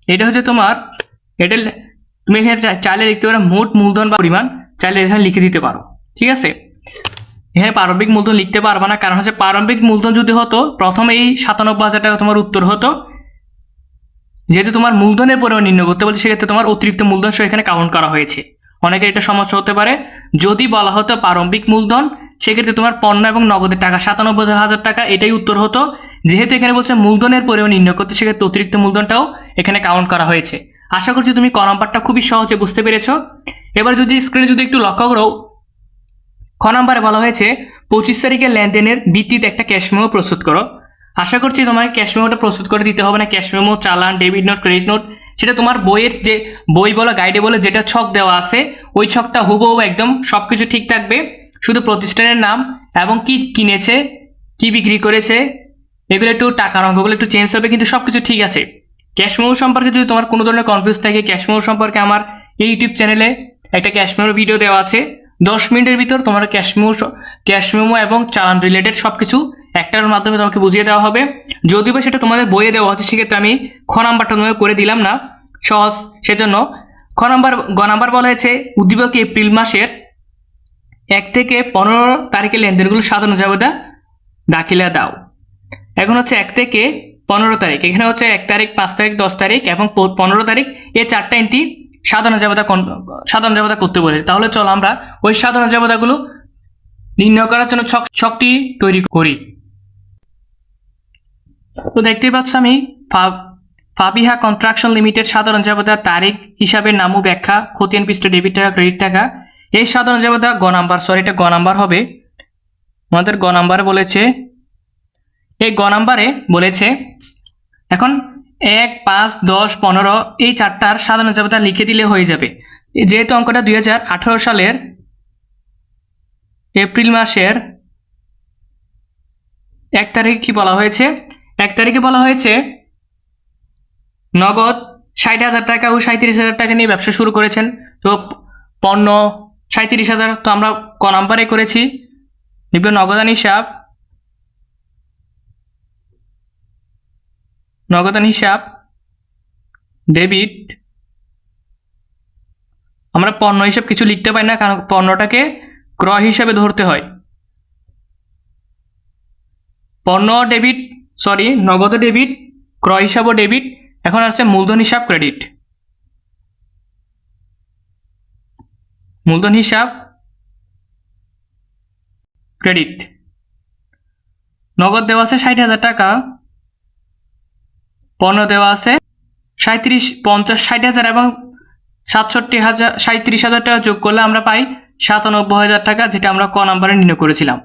S1: এটা হচ্ছে তোমার, তুমি এখানে চাইলে লিখতে পারো মোট মূলধন বা পরিমাণ, চাইলে এখানে লিখে দিতে পারো। ঠিক আছে, এখানে প্রারম্ভিক মূলধন লিখতে পারবা না, কারণ হচ্ছে প্রারম্ভিক মূলধন যদি হতো প্রথমে এই 97,000 টাকা তোমার উত্তর হতো। যেহেতু তোমার মূলধনের পরিমাণ নির্ণয় করতে বলছে, সেক্ষেত্রে তোমার অতিরিক্ত মূলধন এখানে কাউন্ট করা হয়েছে। অনেকের এটা সমস্যা হতে পারে, যদি বলা হতো প্রারম্ভিক মূলধন, সেক্ষেত্রে তোমার পণ্য এবং নগদের টাকা 97,000 টাকা, এটাই উত্তর হতো। যেহেতু এখানে বলছে মূলধনের পরিমাণ নির্ণয় করতে, সেক্ষেত্রে অতিরিক্ত মূলধনটাও এখানে কাউন্ট করা হয়েছে। আশা করছি তুমি ক নাম্বারটা খুবই সহজে বুঝতে পেরেছো। এবার যদি স্ক্রিনে যদি একটু লক্ষ্য করো, খ নাম্বারে বলা হয়েছে 25 তারিখের লেনদেনের ভিত্তিতে একটা ক্যাশ মেমো প্রস্তুত করো। আশা করছি তোমাকে ক্যাশ মেমোটা প্রস্তুত করে দিতে হবে না। ক্যাশ মেমো, চালান, ডেবিট নোট, ক্রেডিট নোট, সেটা তোমার বইয়ের যে বই বলো, গাইডে বলো, যেটা ছক দেওয়া আছে ওই ছকটা হুবহু একদম সব কিছু ঠিক থাকবে। শুধু প্রতিষ্ঠানের নাম এবং কি কিনেছে, কি বিক্রি করেছে, এগুলো একটু টাকার অঙ্কগুলো একটু চেঞ্জ হবে, কিন্তু সব কিছু ঠিক আছে। ক্যাশ মেমো সম্পর্কে যদি তোমার কোনো ধরনের কনফিউজ থাকে, ক্যাশ মেমো সম্পর্কে আমার এই ইউটিউব চ্যানেলে একটা ক্যাশ মেমোর ভিডিও দেওয়া আছে। 10 মিনিটের ভিতর তোমার ক্যাশ মেমো এবং চালান রিলেটেড সব কিছু একটার মাধ্যমে তোমাকে বুঝিয়ে দেওয়া হবে। যদিও সেটা তোমাদের বইয়ে দেওয়া হচ্ছে, সেক্ষেত্রে আমি খ নাম্বারটা তোমাকে করে দিলাম না, সহজ সেজন্য। গ নাম্বার বলা হয়েছে উদ্দীপকে এপ্রিল মাসের 1 থেকে 15 তারিখের লেনদেনগুলো সাধারণ জাবেদা দাখিলা দাও। এখন হচ্ছে 1 থেকে 15 তারিখ, এখানে হচ্ছে 1 তারিখ, 5 তারিখ, 10 তারিখ এবং 15 তারিখ, এই 4টা এন্ট্রি সাধারণ জাবেদা করতে বলে। তাহলে চলো আমরা ওই সাধারণ জাবেদাগুলো নির্ণয় করার জন্য ছকটি তৈরি করি। তো দেখতেই পাচ্ছ আমি ফাবিহা কনস্ট্রাকশন লিমিটেড সাধারণ জাবেদা তারিখ হিসাবে নাম ও ব্যাখ্যা, খতিয়ান পৃষ্ঠ, ডেবিট টাকা, ক্রেডিট টাকা। এই সাধারণ জাবেদা গ নাম্বার, এটা গ নাম্বার হবে আমাদের। গ নাম্বারে বলেছে, এই গ নাম্বারে বলেছে এখন 1, 5, 10, 15 এই চারটার সাধারণ জাবেদা লিখে দিলে হয়ে যাবে। যেহেতু অঙ্কটা 2018 সালের এপ্রিল মাসের 1 তারিখে কি বলা হয়েছে? 1 তারিখে বলা হয়েছে নগদ 60,000 টাকা ও 37,000 টাকা নিয়ে ব্যবসা শুরু করেছেন। তো পণ্য 37,000, তো আমরা ক নাম্বারে করেছি, লিখব নগদান হিসাব, নগদান হিসাব ডেবিট। আমরা পণ্য হিসাব কিছু লিখতে পারি না, কারণ পণ্যটাকে ক্রয় হিসাবে ধরতে হয়। পণ্য ডেবিট, সরি নগদ ডেবিট, ক্রয় হিসাবও ডেবিট। এখন আসছে মূলধন হিসাব ক্রেডিট। মূলধন হিসাব ক্রেডিট। নগদ দেওয়া আছে 60,000 টাকা, পণ্য দেওয়া আছে 37, 50, 60,000 এবং 67,000, 37,000 টাকা যোগ করলে আমরা পাই 97,000 টাকা, যেটা আমরা ক নাম্বারে নির্ণয় করেছিলাম।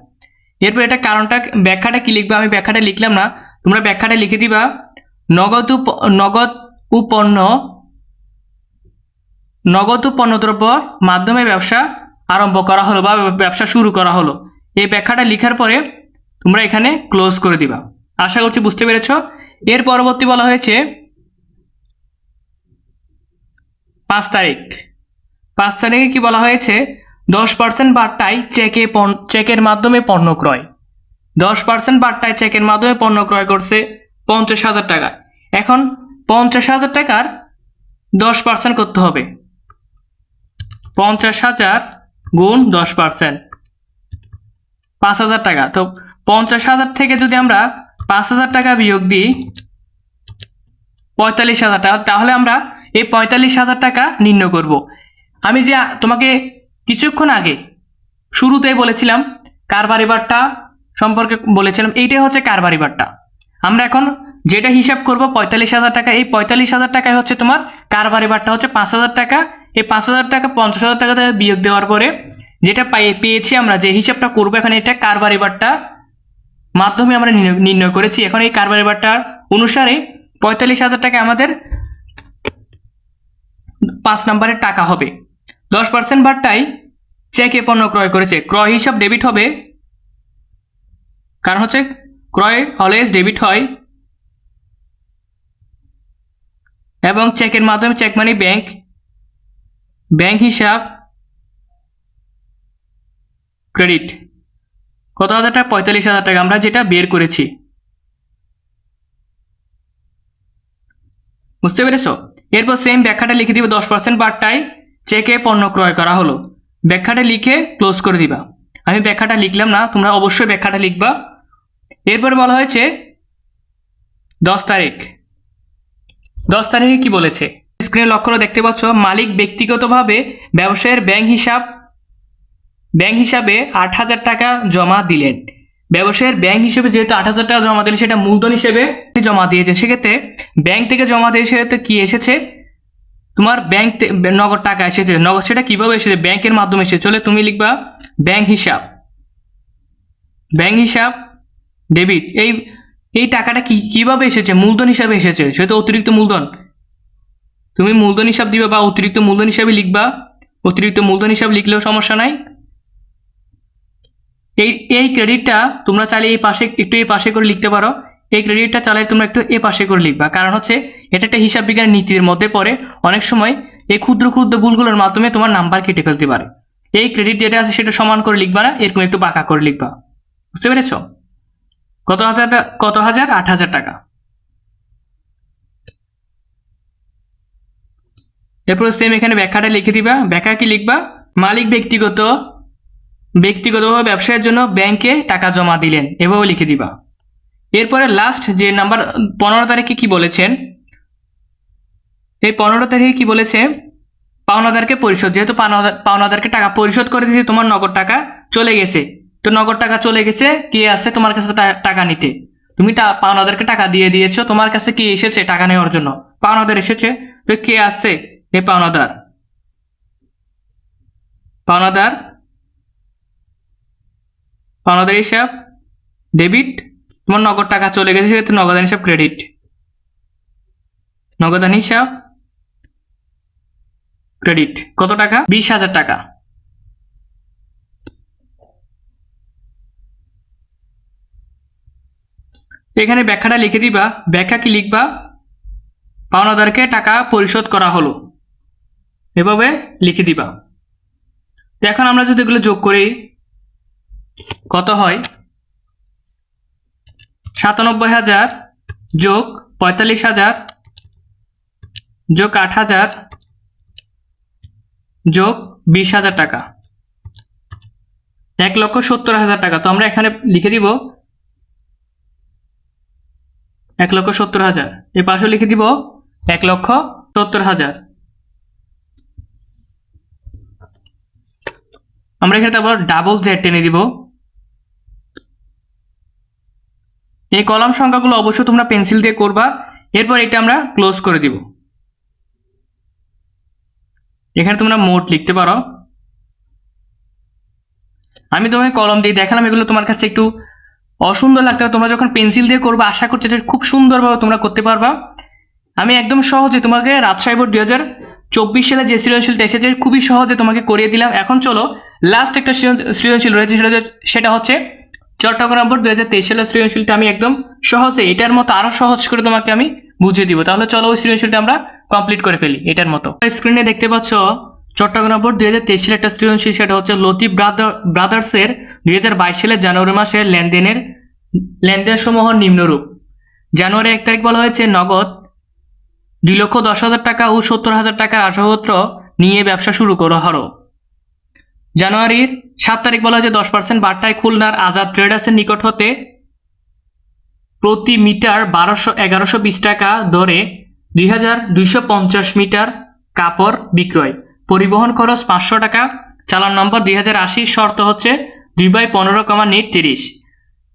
S1: এরপর এটা কারণটা, ব্যাখ্যাটা কি লিখবা, আমি ব্যাখ্যাটা লিখলাম না, তোমরা ব্যাখ্যাটা লিখে দিবা। নগদ ও পণ্যদ্রব্য মাধ্যমে ব্যবসা আরম্ভ করা হলো বা ব্যবসা শুরু করা হলো। এই ব্যাখ্যাটা লেখার পরে তোমরা এখানে ক্লোজ করে দিবা। আশা করছি বুঝতে পেরেছ। এর পরবর্তী বলা হয়েছে 5 তারিখ। 5 তারিখে কি বলা হয়েছে? 10% বার্তায় চেকের মাধ্যমে পণ্য ক্রয়। 10% বার্তায় চেকের মাধ্যমে পণ্য ক্রয় করছে 50,000 টাকা। এখন 50,000 টাকার 10% করতে হবে। 50,000 গুণ 10%, 5,000 টাকা। তো 50,000 থেকে যদি আমরা 5,000 টাকা বিয়োগ দিই 45,000 টাকা, তাহলে আমরা এই 45,000 টাকা নির্ণয় করব। আমি যে তোমাকে কিছুক্ষণ আগে শুরুতেই বলেছিলাম কারবারি বারটা সম্পর্কে বলেছিলাম, এইটাই হচ্ছে কারবারি বারটা। আমরা এখন যেটা হিসাব করব 45,000 টাকা, এই 45,000 টাকায় হচ্ছে তোমার কারবারি বারটা হচ্ছে 5,000 টাকা। এই 5,000 টাকা 50,000 টাকা থেকে বিয়োগ দেওয়ার পরে যেটা পেয়েছি, আমরা যে হিসাবটা করবো এখানে, এটা কারবারি বারটা মাধ্যমে আমরা নির্ণয় করেছি। এখন এই কারবারি বারটার অনুসারে 45,000 টাকা আমাদের 5 নম্বরের টাকা হবে। 10% বারটাই চেকে পণ্য ক্রয় করেছে, ক্রয় হিসাব ডেবিট হবে, কারণ হচ্ছে ক্রয় অলওয়েজ ডেবিট হয়, এবং চেকের মাধ্যমে চেক মানে ব্যাংক হিসাব ক্রেডিট। কত হাজার টাকা? 45,000 টাকা আমরা যেটা বের করেছি। বুঝতে পেরেছো? এরপর সেম ব্যাখ্যাটা লিখে দিবে। 10% বারটায় চেকে পণ্য ক্রয় করা হলো, ব্যাখ্যাটা লিখে ক্লোজ করে দিবা। আমি ব্যাখ্যাটা লিখলাম না, তোমরা অবশ্যই ব্যাখ্যাটা লিখবা। এরপর বলা হয়েছে 10 তারিখ। 10 তারিখে কি বলেছে? স্ক্রিনে লক্ষ্য করে দেখতে পাচ্ছ, মালিক ব্যক্তিগতভাবে ব্যবসায়ের ব্যাংক হিসাবে 8,000 টাকা জমা দিলেন। ব্যবসায়ের ব্যাংক হিসেবে যেহেতু 8,000 টাকা জমা দিলে, সেটা মূলধন হিসেবে জমা দিয়েছে, সেক্ষেত্রে ব্যাংক থেকে জমা দিয়ে সেক্ষেত্রে কি এসেছে? তোমার ব্যাংক নগদ টাকা এসেছে। নগদ সেটা কিভাবে এসেছে? ব্যাংকের মাধ্যমে এসেছে। চলে তুমি লিখবা ব্যাংক হিসাব ডেবিট। এই টাকাটা কিভাবে এসেছে? মূলধন হিসাবে এসেছে, সেটা অতিরিক্ত মূলধন। তুমি মূলধন হিসাব দিবে বা অতিরিক্ত মূলধন হিসাবে লিখবা। অতিরিক্ত মূলধন হিসাব লিখলেও সমস্যা নাই। এই ক্রেডিটটা তোমরা চাইলে এই পাশে করে লিখতে পারো। এই ক্রেডিটটা চাইলে তোমরা একটু এ পাশে করে লিখবা, কারণ হচ্ছে এটা একটা হিসাব বিজ্ঞানের নীতির মধ্যে পড়ে। অনেক সময় এই ক্ষুদ্র ভুলগুলোর মাধ্যমে তোমার নাম্বার কেটে ফেলতে পারে। এই ক্রেডিট যেটা আছে সেটা সমান করে লিখবা না, এরকম একটু বাঁকা করে লিখবা। বুঝতে পেরেছ? কত হাজার? 8,000 টাকা। এরপর সেম এখানে ব্যাখ্যাটা লিখে দিবা। ব্যাখ্যা কি লিখবা? মালিক ব্যক্তিগতভাবে ব্যবসায়ের জন্য ব্যাংকে টাকা জমা দিলেন, এভাবে লিখে দিবা। এরপরে লাস্ট যে নাম্বার 15 তারিখে কি বলেছেন? এই 15 তারিখে কি বলেছে? পাওনাদারকে পরিশোধ। যেহেতু পাওনাদারকে টাকা পরিশোধ করে দিয়েছে, তোমার নগদ টাকা চলে গেছে। তো নগদ টাকা চলে গেছে, কে আসছে তোমার কাছে টাকা নিতে? তুমি পাওনাদারকে টাকা দিয়ে দিয়েছো, তোমার কাছে কে এসেছে টাকা নেওয়ার জন্য? পাওনাদার এসেছে। তো কে আসছে? এই পাওনাদার হিসাব ডেবিট। তোমার নগদ টাকা চলে গেছে, সেক্ষেত্রে নগদান হিসাব ক্রেডিট। নগদান হিসাব ক্রেডিট কত টাকা? 20,000 টাকা। এখানে ব্যাখ্যাটা লিখে দিবা। ব্যাখ্যা কি লিখবা? পাওনাদারকে টাকা পরিশোধ করা হলো, এভাবে লিখে দিবা। এখন আমরা যদি এগুলো যোগ করি কত হয়? 97,000 যোগ 45,000 যোগ 8,000 যোগ 20,000 টাকা, 1,70,000 টাকা। তো আমরা এখানে লিখে দিব 1,70,000, এই পাশে লিখে দিব 1,70,000। আমরা এখানে তারপর ডাবল জেড টেনে দিব। এই কলাম সংখ্যাগুলো অবশ্যই তোমরা পেন্সিল দিয়ে করবা। এরপর এটা আমরা ক্লোজ করে দিব। এখানে তোমরা মোট লিখতে পারো। আমি তোমাকে কলম দিয়ে দেখালাম, এগুলো তোমার কাছে একটু অসুন্দর লাগতে হবে। তোমরা যখন পেন্সিল দিয়ে করবা আশা করছি এটা খুব সুন্দরভাবে তোমরা করতে পারবা। আমি একদম সহজে তোমাকে রাজশাহী বোর্ড 2024 সালে যে সৃজনশীলটা এসেছে খুবই সহজে তোমাকে করিয়ে দিলাম। এখন চলো লাস্ট একটা সৃজনশীল রয়েছে, সেটা হচ্ছে চট্টগ্রাম বোর্ড 2023 সালের সৃজনশীলটা। আমি একদম সহজে এটার মতো আরো সহজ করে তোমাকে আমি বুঝিয়ে দিব। তাহলে চলো ওই সৃজনশীলটা আমরা কমপ্লিট করে ফেলি এটার মতো। স্ক্রিনে দেখতে পাচ্ছ চট্টগ্রাম বোর্ড 2023 সালের একটা সৃজনশীল, সেটা হচ্ছে লতিফ ব্রাদার্সের 2022 সালের জানুয়ারি মাসের লেনদেন সমূহ নিম্নরূপ। জানুয়ারি 1 তারিখ বলা হয়েছে নগদ 2,10,000 টাকা ও 70,000 টাকার আসবাবপত্র নিয়ে ব্যবসা শুরু করা হলো। জানুয়ারির 7 তারিখ বলা হয়েছে 10% বার্তায় খুলনার আজাদ ট্রেডার্সের নিকট হতে প্রতি মিটার 1120 টাকা দরে 2,250 মিটার কাপড় বিক্রয়, পরিবহন খরচ 500 টাকা, চালান নম্বর 2080, শর্ত হচ্ছে 2/15,30।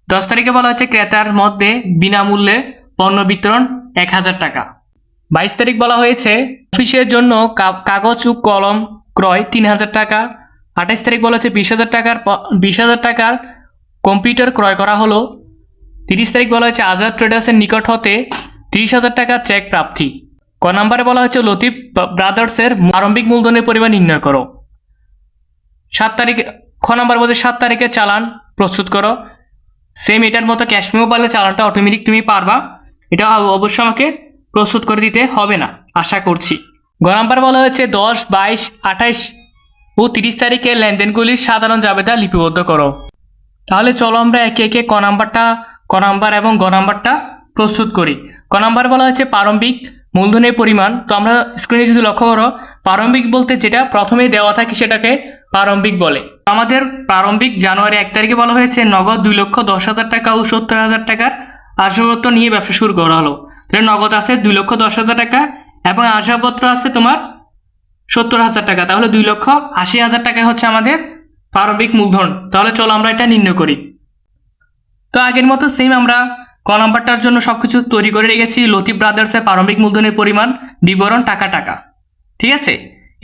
S1: 10 তারিখে বলা হয়েছে ক্রেতার মধ্যে বিনামূল্যে পণ্য বিতরণ 1,000 টাকা। 22 তারিখ বলা হয়েছে অফিসের জন্য কাগজ ও কলম ক্রয় 3,000 টাকা। 28 তারিখ বলা হয়েছে 20,000 টাকার কম্পিউটার ক্রয় করা হলো। 30 তারিখ বলা হয়েছে আজাদ ট্রেডার্সের নিকট হতে 30,000 টাকা চেক প্রাপ্তি। ক নম্বরে বলা হয়েছে লতিফ ব্রাদার্সের প্রারম্ভিক মূলধনের পরিমাণ নির্ণয় করো। 7 তারিখ খ নম্বর বলছে 7 তারিখে চালান প্রস্তুত করো। সেম এটার মতো ক্যাশ মেমো পারলে চালানটা অটোমেটিক তুমি পারবা। এটা অবশ্যই আমাকে প্রস্তুত করে দিতে হবে না আশা করছি। গ নাম্বার বলা হয়েছে 10, 22, 28 ও 30 তারিখে লেনদেনগুলির সাধারণ জাবেদা লিপিবদ্ধ করো। তাহলে চলো আমরা একে একে ক নাম্বার এবং গ নাম্বারটা প্রস্তুত করি। ক নাম্বার বলা হয়েছে প্রারম্ভিক মূলধনের পরিমাণ। তো আমরা স্ক্রিনে যদি লক্ষ্য করো, প্রারম্ভিক বলতে যেটা প্রথমেই দেওয়া থাকে সেটাকে প্রারম্ভিক বলে। আমাদের প্রারম্ভিক জানুয়ারি 1 তারিখে বলা হয়েছে নগদ 2,10,000 টাকা ও 70,000 টাকার আসবাবপত্র নিয়ে ব্যবসা শুরু করা হলো। তাহলে নগদ আছে 2,10,000 টাকা এবং আসবাবপত্র আছে তোমার 70,000 টাকা, তাহলে 2,80,000 টাকা হচ্ছে আমাদের প্রারম্ভিক মূলধন। তাহলে চলো আমরা এটা নির্ণয় করি। তো আগের মতো সেম আমরা ক নাম্বারটার জন্য সবকিছু তৈরি করে রেখেছি। লতিফ ব্রাদার্সের প্রারম্ভিক মূলধনের পরিমাণ, বিবরণ, টাকা। ঠিক আছে,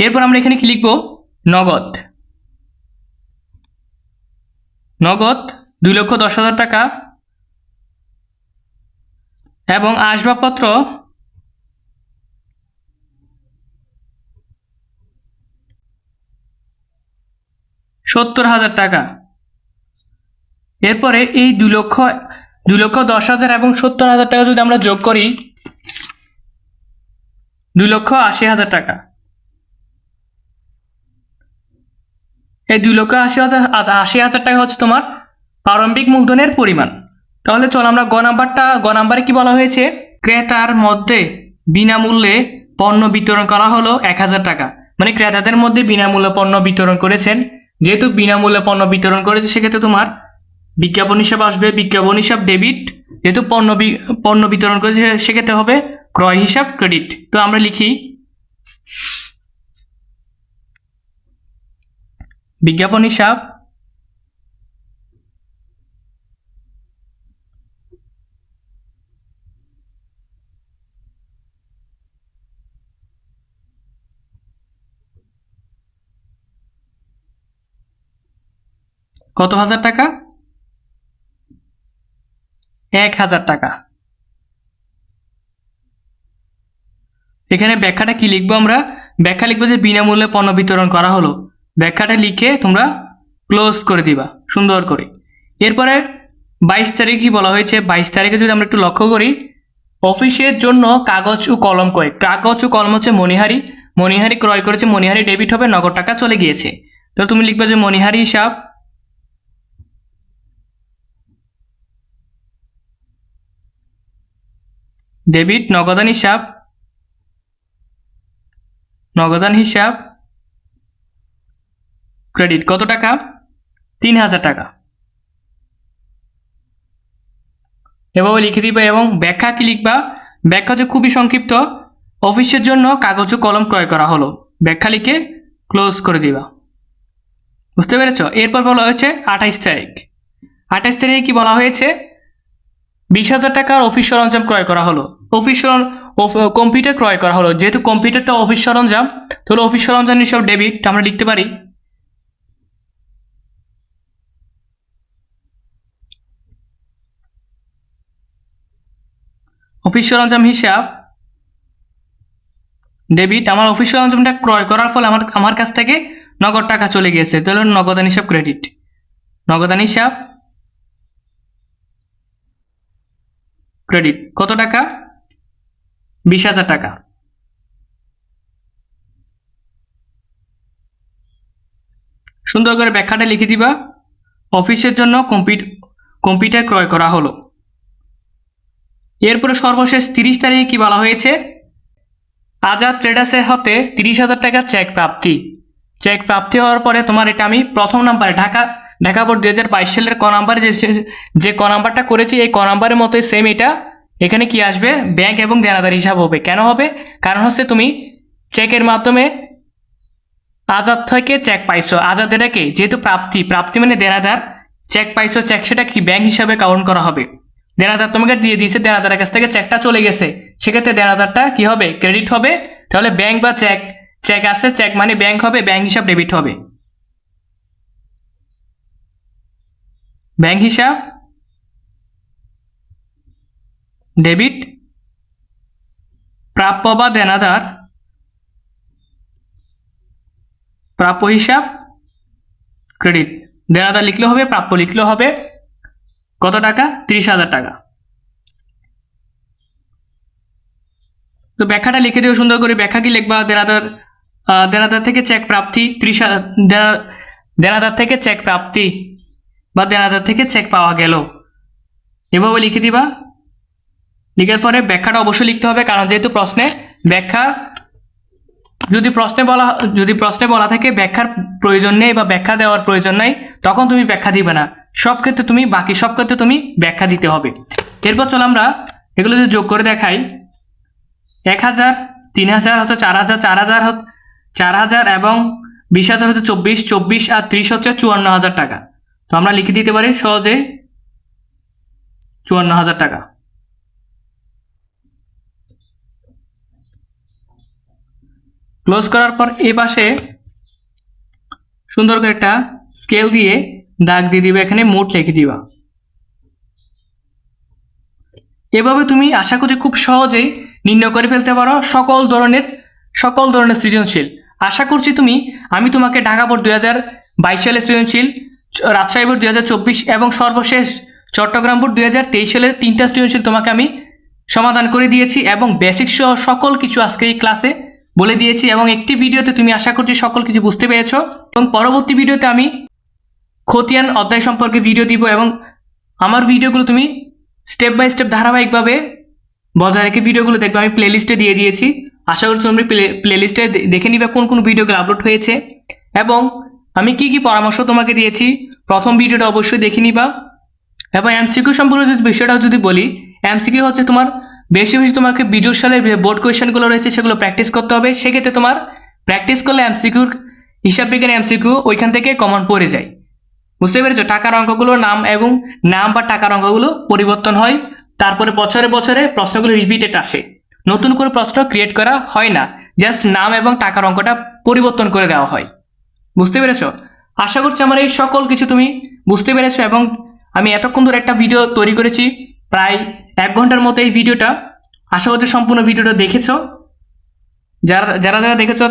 S1: এরপর আমরা এখানে কি লিখব? নগদ 2,10,000 টাকা এবং আসবাবপত্র 70,000 টাকা। এরপরে এই 2,10,000 এবং 70,000 টাকা যদি আমরা যোগ করি 2,80,000 টাকা। এই 2,80,000 টাকা হচ্ছে তোমার প্রারম্ভিক মূলধনের পরিমাণ। তাহলে চলো আমরা গ নাম্বারে কি বলা হয়েছে? ক্রেতার মধ্যে বিনামূল্যে পণ্য বিতরণ করা হলো 1,000 টাকা। মানে ক্রেতাদের মধ্যে বিনামূল্যে পণ্য বিতরণ করেছেন। যেহেতু বিনামূল্যে পণ্য বিতরণ করেছে সেক্ষেত্রে তোমার বিজ্ঞাপন হিসাব আসবে, বিজ্ঞাপন হিসাব ডেবিট। যেহেতু পণ্য বিতরণ করেছে সেক্ষেত্রে হবে ক্রয় হিসাব ক্রেডিট। তো আমরা লিখি বিজ্ঞাপন হিসাব কত হাজার টাকা? 1,000 টাকা। এখানে ব্যাখ্যাটা কি লিখবো আমরা? ব্যাখ্যা লিখবো যে বিনামূল্যে পণ্য বিতরণ করা হলো। ব্যাখ্যাটা লিখে তোমরা ক্লোজ করে দিবা সুন্দর করে। এরপরে 22 তারিখ কি বলা হয়েছে? 22 তারিখে যদি আমরা একটু লক্ষ্য করি, অফিসের জন্য কাগজ ও কলম ক্রয়। কাগজ ও কলম হচ্ছে মণিহারি, মণিহারি ক্রয় করেছে, মণিহারি ডেবিট হবে, নগদ টাকা চলে গিয়েছে। তো তুমি লিখবে যে মণিহারি হিসাব ডেবিট, নগদান হিসাব ক্রেডিট। কত টাকা? 3000 টাকা। এভাবে লিখে দিবা। এবং ব্যাখ্যা কি লিখবা? ব্যাখ্যা হচ্ছে খুবই সংক্ষিপ্ত, অফিসের জন্য কাগজ ও কলম ক্রয় করা হলো। ব্যাখ্যা লিখে ক্লোজ করে দিবা। বুঝতে পেরেছ? এরপর বলা হয়েছে 28 তারিখ। 28 তারিখে কি বলা হয়েছে? 20,000 টাকার অফিস সরঞ্জাম ক্রয় করা হলো। কম্পিউটার ক্রয় করা হলো। যেহেতু কম্পিউটারটা অফিস সরঞ্জাম, তাহলে অফিস সরঞ্জাম হিসাব ডেবিট আমরা লিখতে পারি। অফিস সরঞ্জাম হিসাব ডেবিট। আমার অফিস সরঞ্জামটা ক্রয় করার ফলে আমার কাছ থেকে নগদ টাকা চলে গিয়েছে, তাহলে নগদান হিসাব ক্রেডিট। নগদান হিসাব ক্রেডিট। কত টাকা? 20,000 টাকা। সুন্দর করে ব্যাখ্যাটা লিখে দিবা। অফিসের জন্য কম্পিউটার ক্রয় করা হলো। এরপরে সর্বশেষ 30 তারিখে কি বলা হয়েছে? আজাদ ট্রেডার্সের হাতে 30,000 টাকা চেক প্রাপ্তি। চেক প্রাপ্তি হওয়ার পরে তোমার এটা আমি প্রথম নাম্বারে ঢাকা বোর্ড 2022 সালের ক নাম্বারে যে ক নাম্বারটা করেছি, এই ক নাম্বারের মতোই সেম এটা এখানে কি আসবে? ব্যাংক এবং দেনাদার হিসাব হবে। কেন হবে? কারণ হচ্ছে তুমি চেকের মাধ্যমে আজাদ থেকে চেক পাইছো। আজাদ এটাকে যেহেতু প্রাপ্তি মানে দেনাদার, চেক পাইছো, চেক সেটা কি ব্যাংক হিসাবে কাউন্ট করা হবে। দেনাদার তোমাকে দিয়ে দিয়েছে, দেনাদারের কাছ থেকে চেকটা চলে গেছে, সেক্ষেত্রে দেনাদারটা কি হবে? ক্রেডিট হবে। তাহলে ব্যাংক বা চেক আছে, চেক মানে ব্যাংক হবে, ব্যাংক হিসাব ডেবিট হবে। ব্যাংক হিসাব ডেবিট। প্রাপ্য বা দেনাদার, প্রাপ্য হিসাব ক্রেডিট। দেনাদার লিখলে হবে, প্রাপ্য লিখলে হবে। কত টাকা? 30,000 টাকা। তো ব্যাখ্যাটা লিখে দিও সুন্দর করে। ব্যাখ্যা কি লিখবা? দেনাদার থেকে চেক প্রাপ্তি 30,000, দেনাদার থেকে চেক প্রাপ্তি বা দেনাদার থেকে চেক পাওয়া গেল, এভাবে লিখে দিবা। লিখার পরে ব্যাখ্যাটা অবশ্যই লিখতে হবে, কারণ যেহেতু প্রশ্নে ব্যাখ্যা যদি প্রশ্নে বলা থাকে ব্যাখ্যার প্রয়োজন নেই বা ব্যাখ্যা দেওয়ার প্রয়োজন নাই, তখন তুমি ব্যাখ্যা দিবে না। বাকি সব ক্ষেত্রে তুমি ব্যাখ্যা দিতে হবে। এরপর চলো আমরা এগুলো যদি যোগ করে দেখাই। 1,000, 3,000 হচ্ছে 4,000, 4,000 এবং 20,000 হচ্ছে 24 আর 30 হচ্ছে 54,000 টাকা। তো আমরা লিখে দিতে পারি সহজে 54,000 টাকা। ক্লোজ করার পর এই পাশে সুন্দর করে একটা স্কেল দিয়ে দাগ দিয়ে দিবে, এখানে মোট লিখে দিবা। এভাবে তুমি আশা করি খুব সহজেই নির্ণয় করে ফেলতে পারো সকল ধরনের সৃজনশীল। আশা করছি আমি তোমাকে ঢাকা বোর্ড 2022 সালের সৃজনশীল, রাজশাহী বোর্ড 2024 এবং সর্বশেষ চট্টগ্রাম বোর্ড 2023 সালের 3টা সৃজনশীল তোমাকে আমি সমাধান করে দিয়েছি এবং বেসিক সহ সকল কিছু আজকে এই ক্লাসে বলে দিয়েছি। এবং একটি ভিডিওতে তুমি আশা করছি সকল কিছু বুঝতে পেরেছ। এবং পরবর্তী ভিডিওতে আমি খতিয়ান অধ্যায় সম্পর্কে ভিডিও দিব এবং আমার ভিডিওগুলো তুমি স্টেপ বাই স্টেপ ধারাবাহিকভাবে বজায় রেখে ভিডিওগুলো দেখবে। আমি প্লেলিস্টে দিয়ে দিয়েছি, আশা করি তুমি প্লেলিস্টে দেখে নিবে কোন কোন ভিডিওগুলো আপলোড হয়েছে এবং আমি কি কি পরামর্শ তোমাকে দিয়েছি। প্রথম ভিডিওটা অবশ্যই দেখে নিবা। এবং এমসিকিউ সম্পর্কে বিষয়টাও যদি বলি, এমসিকিউ হচ্ছে তোমার বেশি তোমাকে বিজুর সালের বোর্ড কোয়েশ্চেনগুলো রয়েছে সেগুলো প্র্যাকটিস করতে হবে। সেক্ষেত্রে তোমার প্র্যাকটিস করলে হিসাব বিজ্ঞান এমসিকিউ ওইখান থেকে কমন পড়ে যায়। বুঝতে পেরেছো? টাকার অঙ্কগুলো নাম বা টাকার অঙ্কগুলো পরিবর্তন হয়, তারপরে বছরে বছরে প্রশ্নগুলো রিপিটেড আসে, নতুন করে প্রশ্ন ক্রিয়েট করা হয় না, জাস্ট নাম এবং টাকার অঙ্কটা পরিবর্তন করে দেওয়া হয়। বুঝতে পেরেছো? আশা করছি আমার এই সকল কিছু তুমি বুঝতে পেরেছো। এবং আমি এতক্ষণ ধরে একটা ভিডিও তৈরি করেছি, প্রায় 1 ঘন্টার মতো এই ভিডিওটা। আশা করছি সম্পূর্ণ ভিডিওটা দেখেছো যারা যারা যারা দেখেছো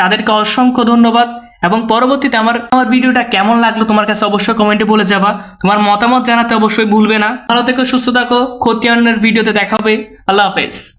S1: তাদেরকে অসংখ্য ধন্যবাদ। এবং পরবর্তীতে আমার ভিডিওটা কেমন লাগলো তোমার কাছে অবশ্যই কমেন্টে বলে যাবা। তোমার মতামত জানাতে অবশ্যই ভুলবে না। ভালো থেকো, সুস্থ থাকো, খতিয়ানের ভিডিওতে দেখা হবে। আল্লাহ হাফেজ।